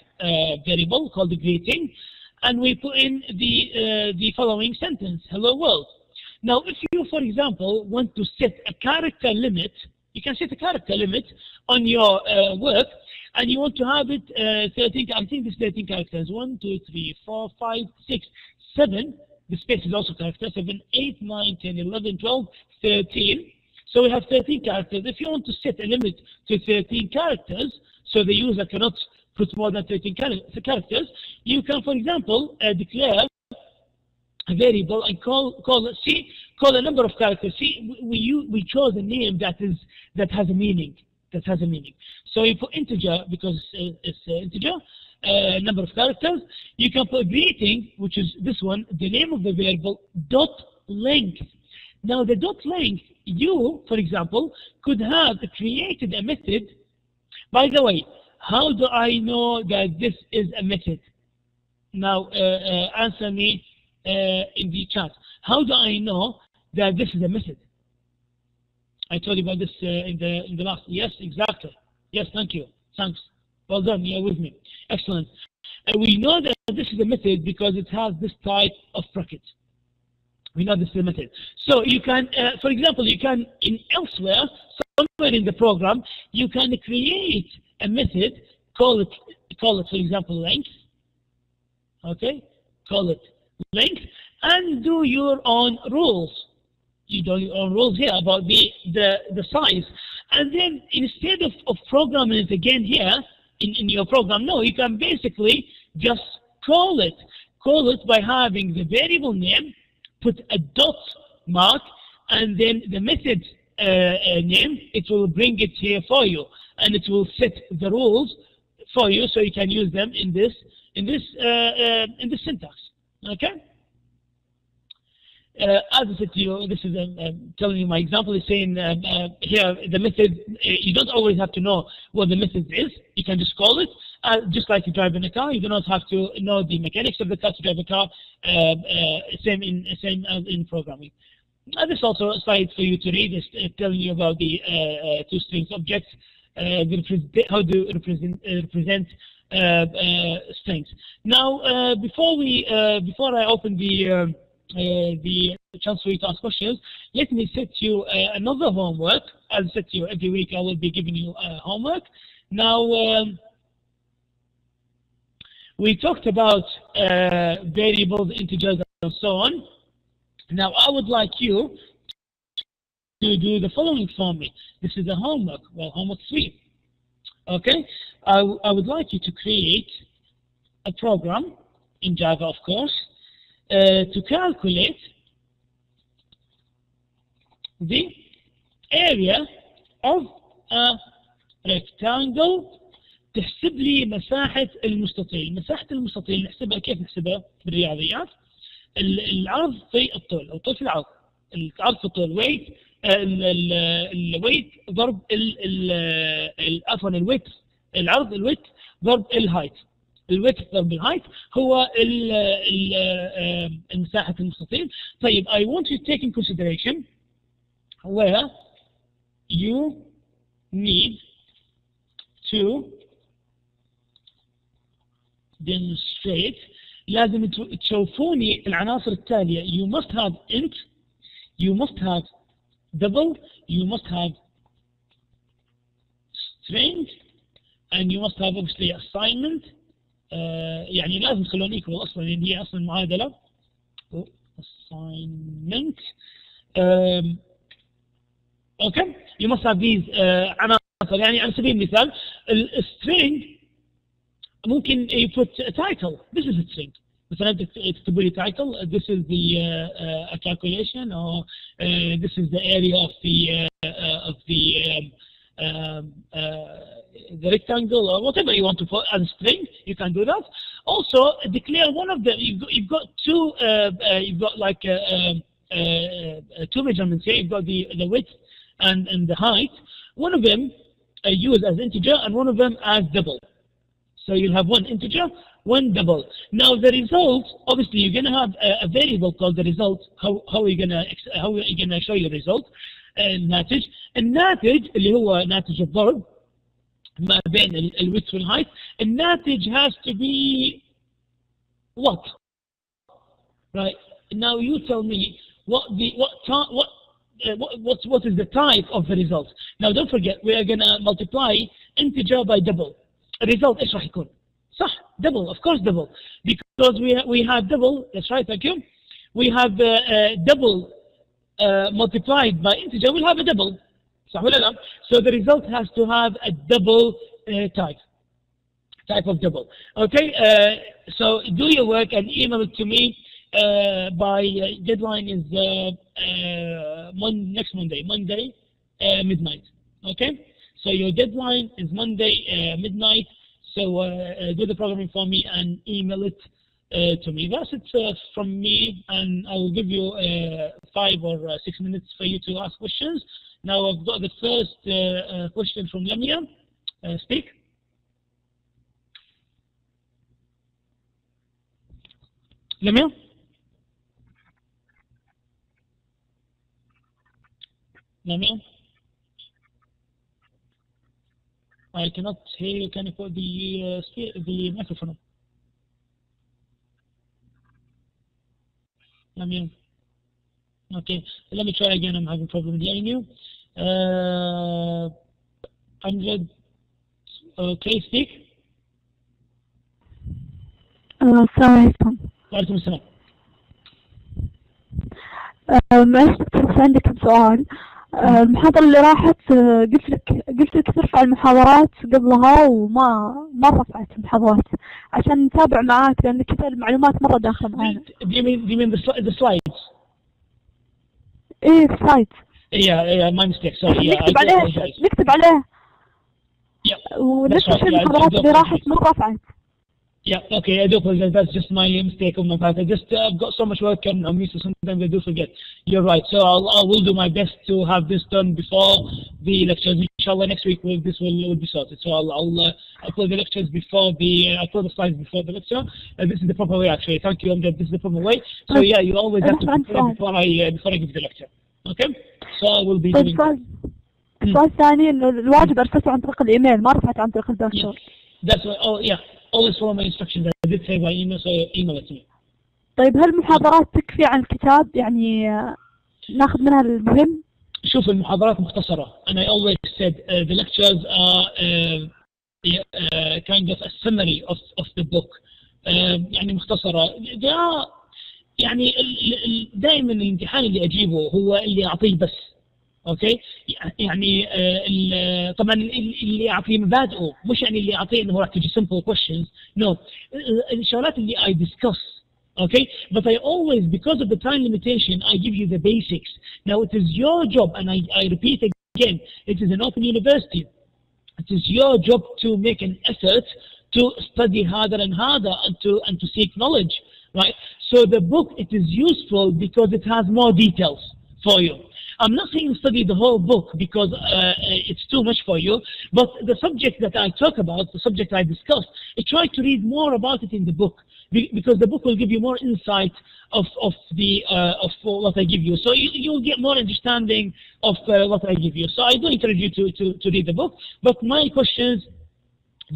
B: variable called the greeting, and we put in the following sentence, hello world. Now, if you, for example, want to set a character limit, you can set a character limit on your work, and you want to have it 13, I think it's 13 characters, 1, 2, 3, 4, 5, 6, 7, the space is also character, 7, 8, 9, 10, 11, 12, 13. So we have 13 characters. If you want to set a limit to 13 characters, so the user cannot put more than 13 characters, you can, for example, declare a variable and call a number of characters. See, we chose a name that has a meaning. So you put integer because it's integer, number of characters. You can put greeting, which is this one, the name of the variable, dot length. Now the dot length, you, for example, could have created a method. By the way, how do I know that this is a method? Now answer me in the chat. How do I know that this is a method? I told you about this in the last. Yes, exactly. Yes, thank you. Thanks. Well done. You're with me. Excellent. We know that this is a method because it has this type of bracket. We know this is a method. So you can, for example, you can elsewhere, somewhere in the program, you can create a method. Call it, for example, length. Okay. Call it length, and do your own rules. You do your own rules here about the size. And then instead of programming it again here in your program, no, you can basically just call it. Call it by having the variable name, put a dot mark, and then the method name, it will bring it here for you. And it will set the rules for you so you can use them in this syntax. Okay? As I said to you, this is telling you my example is saying here the method, you don't always have to know what the method is. You can just call it, just like you drive in a car. You do not have to know the mechanics of the car to drive a car, same as in programming. This also a slide for you to read. It's telling you about the toStrings objects, how to represent strings. Now, before I open the chance for you to ask questions, let me set you another homework. As I said to you, every week I will be giving you homework. Now, we talked about variables, integers, and so on. Now, I would like you to do the following for me. This is a homework, well, homework 3. Okay? I would like you to create a program in Java, of course, to calculate the area of a rectangle تحسب لي مساحة المستطيل. مساحة المستطيل نحسبها كيف نحسبها بالرياضيات؟ العرض في الطول، الطول في العرض، العرض في الطول ويت، الويت ضرب عفوا الويت، العرض الويت ضرب الهايت، الويت ضرب الهايت هو مساحة المستطيل. طيب I want to take in consideration where you need to demonstrate. لازم تشوفوني العناصر التالية. You must have int, you must have double, you must have string, and you must have obviously assignment. يعني لازم تخلون equal أصلا، لأن هي أصلا معادلة. assignment. Okay, you must have these عناصر. يعني على سبيل المثال string ممكن you put a title. This is a string. مثلا تكتبوا لي title. This is the a calculation, or this is the area of the rectangle, or whatever you want to put as a string. You can do that. Also declare one of them. You've got two. You've got like two measurements here. You've got the width and the height. One of them use as integer, and one of them as double. So you'll have one integer, one double. Now the result, obviously you're going to have a variable called the result. How are you going to show your result? الناتج. الناتج اللي هو ناتج الضرب ما بين الويدث والهايت. الناتج has to be what? Right. Now you tell me what is the type of the result. Now don't forget, we are going to multiply integer by double. الريزلت ايش راح يكون؟ صح double, of course double, because we have double. That's right, thank you. We have double multiplied by integer. We'll have a double. صح ولا لا؟ So the result has to have a double type of double. Okay, so do your work and email it to me by deadline is next Monday midnight. Okay. So your deadline is Monday midnight. So do the programming for me and email it to me. That's it from me, and I will give you 5 or 6 minutes for you to ask questions. Now I've got the first question from Lamia. Speak. Lamia? Lamia? I cannot hear you. Can you put the microphone on? Okay, let me try again. I'm having problem hearing you. 100. Okay, speak.
A: السلام عليكم.
B: وعليكم السلام.
A: معلش بس عندي كم سؤال. المحاضرة اللي راحت قلت لك ترفع المحاضرات قبلها وما رفعت المحاضرات عشان نتابع معاك، لأن كذا المعلومات مرة داخلة معانا.
B: Do you mean the slides?
A: إيه slides.
B: Yeah, my mistake. Sorry.
A: نكتب عليه.
B: Yeah.
A: ونفس المحاضرات اللي راحت ما رفعت.
B: Yeah, okay, I do apologize. That's just my mistake on my part. I've got so much work and I'm used to sometimes I do forget. You're right. So I will do my best to have this done before the lectures. Inshallah, next week this will be sorted. So I'll upload the lectures before upload the slides before the lecture. This is the proper way, actually. Thank you, Amjad. This is the proper way. So yeah, you always have to prepare before I give the lecture. Okay? So I will be doing that.
A: السؤال الثاني إنه الواجب أرسلته عن طريق الإيميل، ما رفعت عن طريق الدكتور.
B: That's why. Oh yeah. Always follow my instructions. I did say by email, so email it to me.
A: طيب هل المحاضرات تكفي عن الكتاب؟ يعني ناخذ منها المهم؟
B: شوف المحاضرات مختصرة. And I always said the lectures are kind of a summary of the book. يعني مختصرة. يعني دائما الامتحان اللي أجيبه هو اللي أعطيه بس. اوكي يعني طبعا اللي يعطيه مبادئه، مش يعني اللي يعطيه انه راح تجي simple questions. No, الشغلات اللي I discuss. Okay, but I always, because of the time limitation, I give you the basics. Now it is your job, and I repeat again, it is an open university. It is your job to make an effort to study harder and harder and to seek knowledge, right? So the book, it is useful because it has more details for you. I'm not saying study the whole book because it's too much for you, but the subject that I talk about, the subject I discussed, I try to read more about it in the book because the book will give you more insight of what I give you. So you'll get more understanding of what I give you. So I do encourage you to read the book, but my questions,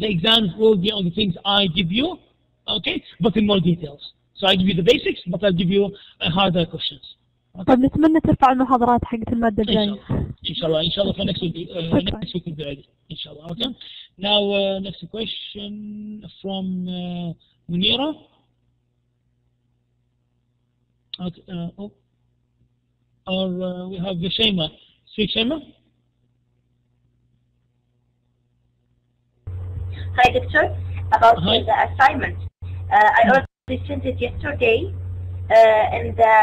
B: the exams will be on the things I give you, okay, but in more details. So I give you the basics, but I'll give you harder questions.
A: طيب نتمنى ترفع المحاضرات حقت المادة الجاية.
B: إن شاء الله for next week will be ready. إن شاء الله. Okay. Now next question from Munira. Okay. Or we have Shema. Speak Shema.
C: Hi, Doctor. About the assignment, I already sent it yesterday in the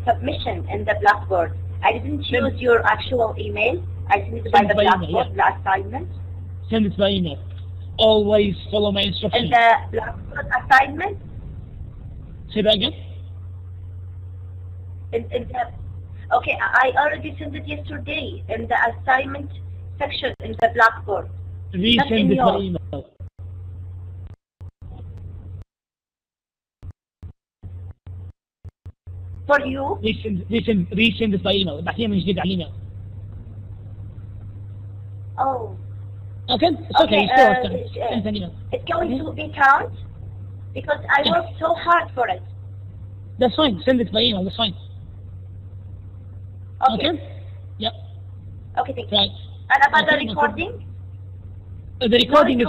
C: submission in the BlackBoard. I didn't use your actual email. I sent it by the BlackBoard, the assignment.
B: Send it by email. Always follow my instructions.
C: In the BlackBoard assignment?
B: Say that again?
C: Okay, I already sent it yesterday in the assignment section in the BlackBoard.
B: Resend it by email.
C: For you?
B: Resend it by email. بعدين من جديد على الإيميل.
C: Oh.
B: Okay. It's okay.
C: It's going to be count because I worked so hard for it.
B: That's fine. Send it by email. That's fine.
C: Okay.
B: Yeah.
C: Okay, thank you.
B: Right.
C: And about the recording?
B: The recording is.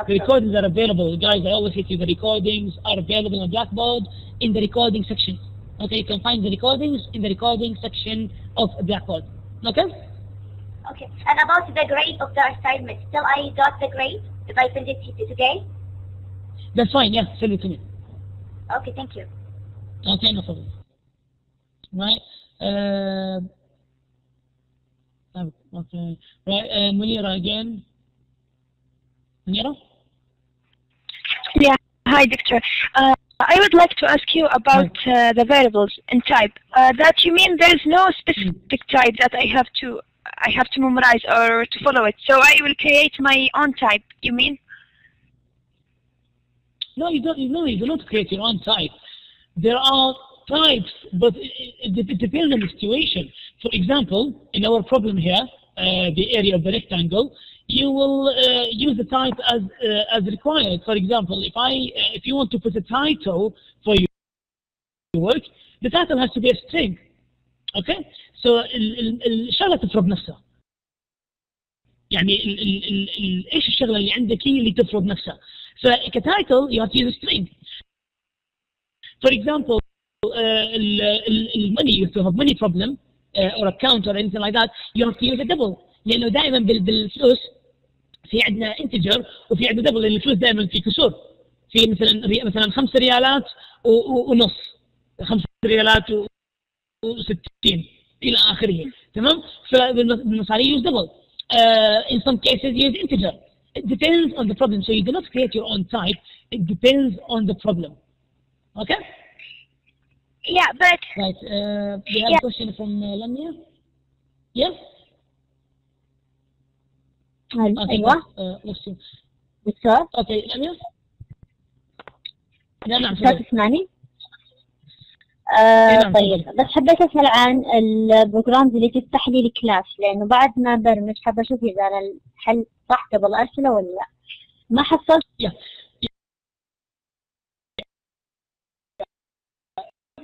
B: The recordings are available, guys. I always say to you, the recordings are available on BlackBoard in the recording section. Okay, you can find the recordings in the recording section of BlackBoard. Okay?
C: Okay. And about the grade of the assignment, still I got the grade if I send it to you today?
B: That's fine, yeah, send it to me.
C: Okay, thank you.
B: Okay, no problem. Right. Okay. Right, Munira again. Munira?
D: Yeah, hi, Doctor. I would like to ask you about the variables in type. That you mean there is no specific type that I have to memorize or to follow it. So I will create my own type. You mean?
B: No, you don't. No, you do not create your own type. There are types, but it depends on the situation. For example, in our problem here, the area of the rectangle, you will use the type as required. For example, if you want to put a title for your work, the title has to be a string. Okay? So الشغلة تفرض نفسها. يعني ايش الشغلة اللي عندك هي اللي تفرض نفسها. So كتايتل you have to use a string. For example, money, if you have money problem or account or anything like that, you have to use a double. لأنه دائما بالفلوس في عندنا انتجر وفي عندنا دبل، لأن الفلوس دائما في كسور. في مثلا 5 ريالات ونص، 5 ريالات و60 إلى آخره. تمام؟ فبالمصاري use double. In some cases use integer. It depends on the problem. So you do not create your own type. It depends on the problem. Okay?
D: Yeah, but...
B: Right. We have a question from Lamia? Yes?
E: أيوة. دكتور.
B: أوكي Lamia? نعم.
E: تسمعني؟ طيب بس حبيت أسأل عن البروجرامز اللي تفتح لي الكلاس، لأنه بعد ما برمج حابة أشوف إذا الحل صح قبل أرسله ولا لا. ما حصلت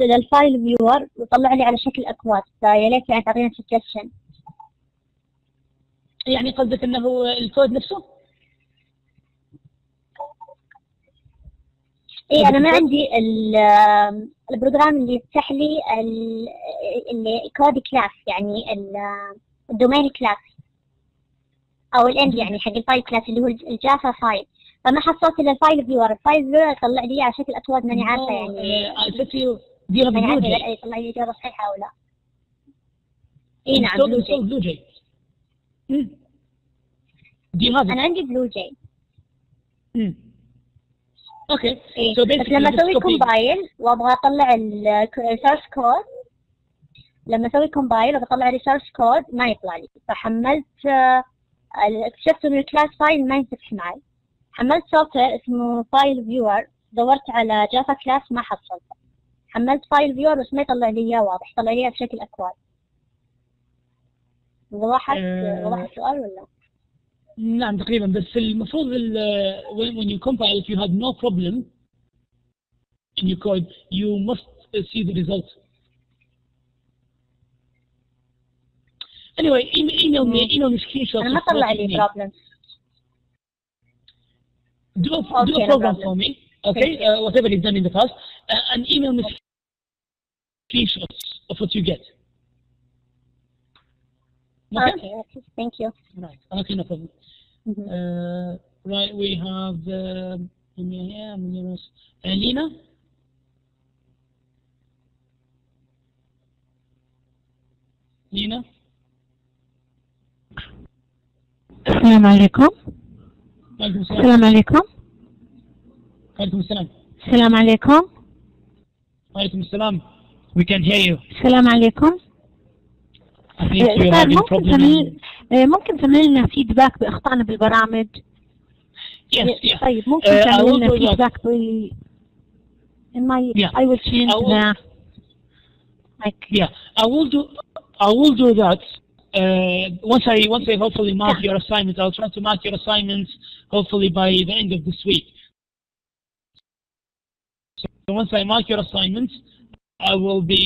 E: للفايل فيور وطلع لي على شكل أكواد، فيا ليت يعني تعطينا سجشن.
B: يعني قصدك أنه الكود نفسه؟
E: إيه أنا ما عندي البروجرام اللي يفتح لي الكود كلاس، يعني الدومين كلاس أو الإند يعني حق الفايل كلاس اللي هو الجافا فايل، فما حصلت إلا الفايل فيور. الفايل فيور يطلع لي على شكل أكواد ماني عارفة يعني.
B: دي
E: ماني عارفة يطلع لي إجابة صحيحة أو لا. اي نعم
B: Blue Jay. Do you have it?
E: أنا عندي بلو جاي.
B: Okay.
E: إيه.
B: So
E: بس
B: basically
E: لما
B: just
E: أسوي
B: copy.
E: كومبايل وأبغى أطلع الريسورس كود، لما أسوي كومبايل وبطلع الريسورس كود ما يطلع لي، فحملت اكتشفت إنه الكلاس فايل ما ينفتح معي. حملت سوفت وير اسمه فايل فيور، دورت على جافا كلاس ما حصلته. حملت فايل فيور بس ما يطلع لي إياه واضح، طلع لي إياه بشكل أكواد. وضحت السؤال ولا؟
B: نعم تقريبا، بس المفروض when you compile, if you have no problem in your code, you must see the result. Anyway, email me screenshots.
E: أنا ما طلع لي problem.
B: Do a program for me, okay? Whatever you've done in the past, and email me screenshots of what you get.
E: Okay, thank you.
B: Right, okay, no problem. Right, we have Lina. Lina.
A: السلام عليكم.
B: وعليكم السلام.
A: السلام عليكم.
B: وعليكم السلام.
A: السلام عليكم.
B: وعليكم السلام. We can hear you.
A: السلام عليكم. أستاذ ممكن تعمل لنا فيدباك بأخطائنا بالبرامج؟
B: Yes.
A: طيب ممكن تعمل لنا فيدباك I will change the
B: Yeah, I will do that. Once I hopefully mark your assignments, I'll try to mark your assignments hopefully by the end of this week. So once I mark your assignments, I will be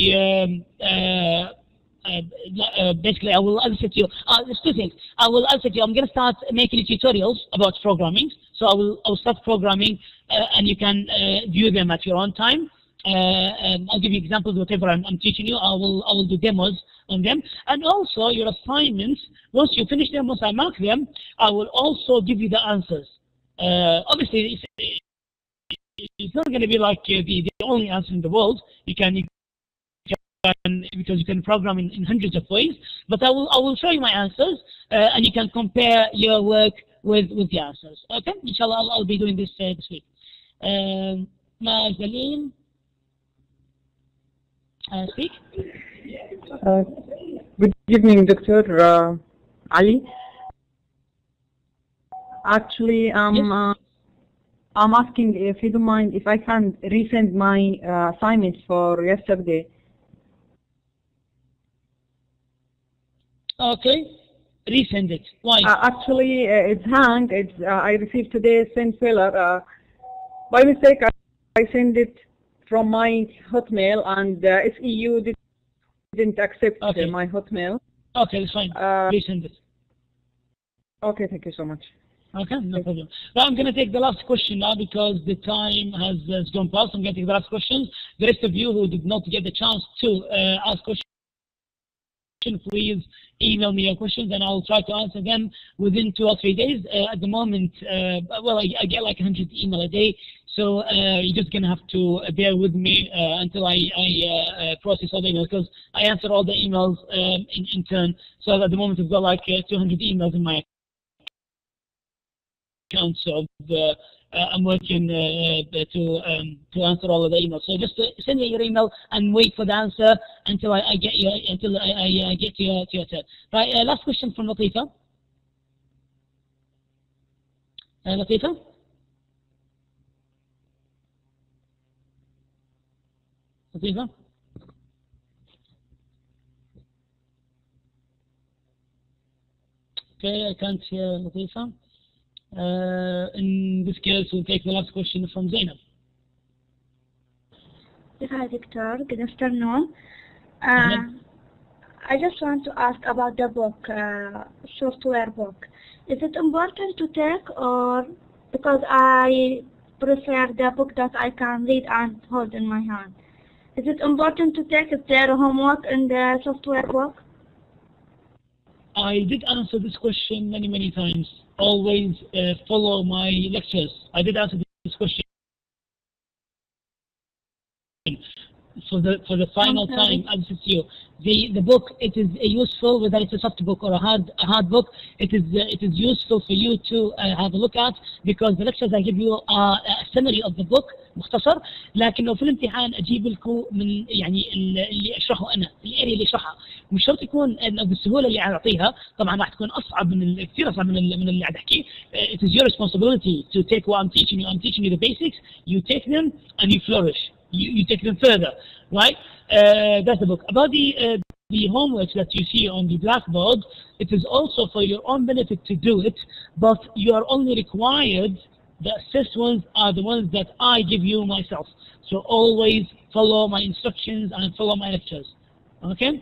B: basically I will answer to you. There's two things. I will answer to you. I'm going to start making tutorials about programming. So I will start programming, and you can view them at your own time. I'll give you examples, whatever I'm teaching you. I will do demos on them, and also your assignments. Once you finish them, once I mark them, I will also give you the answers. Obviously, it's not going to be like the only answer in the world. You can because you can program in hundreds of ways. But I will show you my answers, and you can compare your work with the answers. Okay, inshallah, I'll be doing this this week. Magdalene. Speak.
F: Good evening, Dr. Ali. Actually, I'm asking if you don't mind if I can resend my assignments for yesterday.
B: Okay, resend it. Why?
F: Actually, it's hanged. I received today send failure. By mistake, I sent it from my Hotmail, and SEU didn't accept my Hotmail.
B: Okay, that's fine. Resend it.
F: Okay, thank you so much.
B: Okay, no problem. Now I'm going to take the last question now because the time has gone past. I'm going to take the last questions. The rest of you who did not get the chance to ask questions, please email me your questions and I'll try to answer them within 2 or 3 days. At the moment, well, I get like 100 email a day, so you're just going to have to bear with me until I process all the emails, because I answer all the emails in turn. So at the moment I've got like 200 emails in my account, so I'm working to answer all of the emails. So just send me your email and wait for the answer until I get to your turn. Right. Last question from Latifa. Latifa. Latifa. Okay, I can't hear Latifa. In this case, we'll take the last question from Zainab.
G: Hi, Victor. Good afternoon. I just want to ask about the book, software book. Is it important to take, or because I prefer the book that I can read and hold in my hand? Is it important to take? Is there homework in the software book?
B: I did answer this question many times. Always follow my lectures. I did answer this question. for the final time. As I you, the book, it is useful, whether it's a soft book or a hard book. It is useful for you to have a look at, because the lectures I give you are a summary of the book مختصر. لكنه في الامتحان اجيب لكم من يعني اللي اشرحه انا، الاريا اللي اشرحها، مش شرط يكون انه بالسهوله اللي اعطيها، طبعا راح تكون اصعب كثير اصعب من اللي قاعد احكيه. It is your responsibility to take what I'm teaching you. I'm teaching you the basics. You take them and you flourish. You take them further, right? That's the book. About the homework that you see on the Blackboard, it is also for your own benefit to do it, but you are only required. The assessed ones are the ones that I give you myself. So always follow my instructions and follow my lectures. Okay?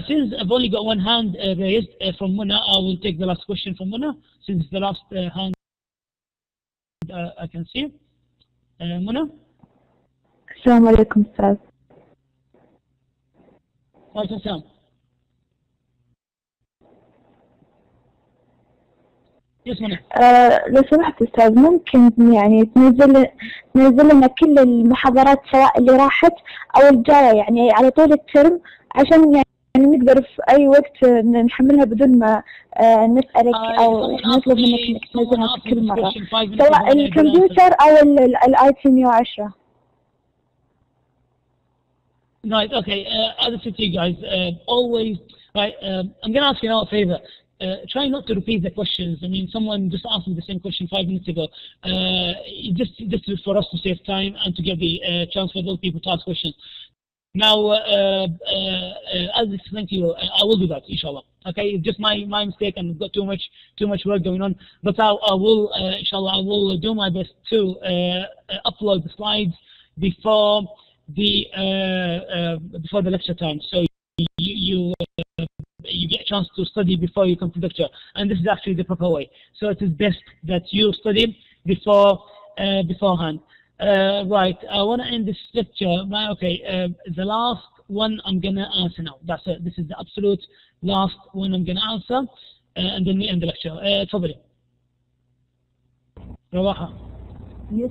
B: Since I've only got one hand raised from Muna, I will take the last question from Muna, since it's the last hand I can see. Muna?
A: السلام عليكم أستاذ.
B: وعليكم السلام.
A: لو سمحت أستاذ، ممكن يعني تنزل لنا كل المحاضرات سواء اللي راحت أو الجاية، يعني على طول الترم، عشان يعني نقدر في أي وقت نحملها بدون ما نسألك أو نطلب منك إنك تنزلها في كل مرة، سواء الكمبيوتر أو الآي تي 110.
B: Right, okay, as I said to you guys, always, right, I'm going to ask you now a favor. Try not to repeat the questions. I mean, someone just asked me the same question 5 minutes ago. Just for us to save time and to get the chance for those people to ask questions. Now, as I explained to you, I will do that, inshallah. Okay, it's just my mistake, and I've got too much work going on. But I will, inshallah, I will do my best to upload the slides before the lecture time. So you get a chance to study before you come to lecture, and this is actually the proper way. So it is best that you study beforehand. Right, I want to end this lecture. Right, okay, the last one I'm gonna answer now. That's it. This is the absolute last one I'm gonna answer, and then we end the lecture. تفضلي. رواحة.
A: Yes,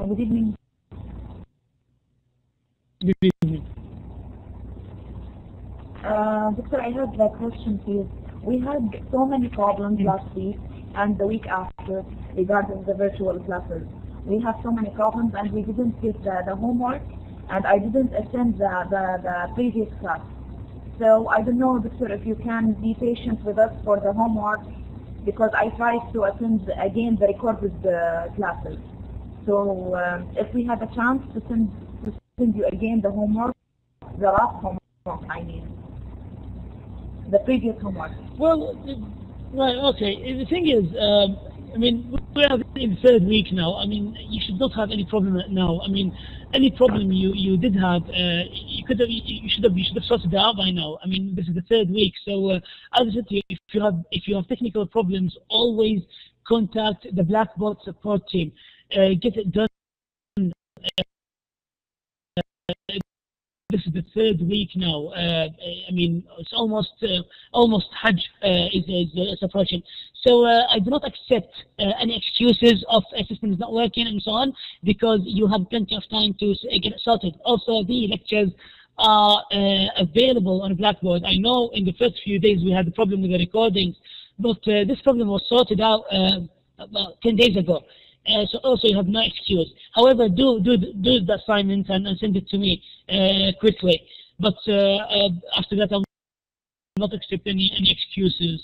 A: good evening.
B: Good evening.
A: Victor, I have a question for you. We had so many problems last week and the week after regarding the virtual classes. We have so many problems, and we didn't get the homework, and I didn't attend the previous class. So I don't know, Victor, if you can be patient with us for the homework, because I tried to attend again the recorded classes. So if we have a chance to send you again the homework, the last homework, I mean. The previous homework.
B: Well, right, okay. The thing is, I mean, we are in the third week now. I mean, you should not have any problem now. I mean, any problem you did have, you should have sorted it out by now. I mean, this is the third week. So, as I said to you, if you have technical problems, always contact the BlackBoard support team. Get it done. This is the third week now. I mean, it's almost Hajj is approaching. So I do not accept any excuses of a system is not working and so on, because you have plenty of time to get it sorted. Also, the lectures are available on Blackboard. I know in the first few days we had a problem with the recordings, but this problem was sorted out about 10 days ago. So also you have no excuse. However, do the assignment and send it to me quickly. But after that, I will not accept any excuses.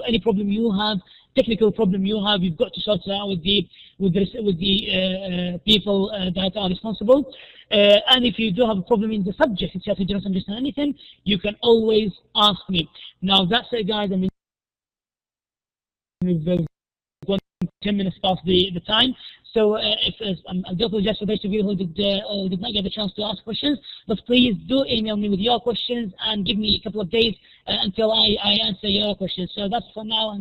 B: Any problem you have, technical problem you have, you've got to sort it out with the people that are responsible. And if you do have a problem in the subject itself, you don't understand anything, you can always ask me. Now that's it, guys. I mean, 10 minutes past the time. So I do apologize for those of you who did not get a chance to ask questions, but please do email me with your questions and give me a couple of days until I answer your questions. So that's for now.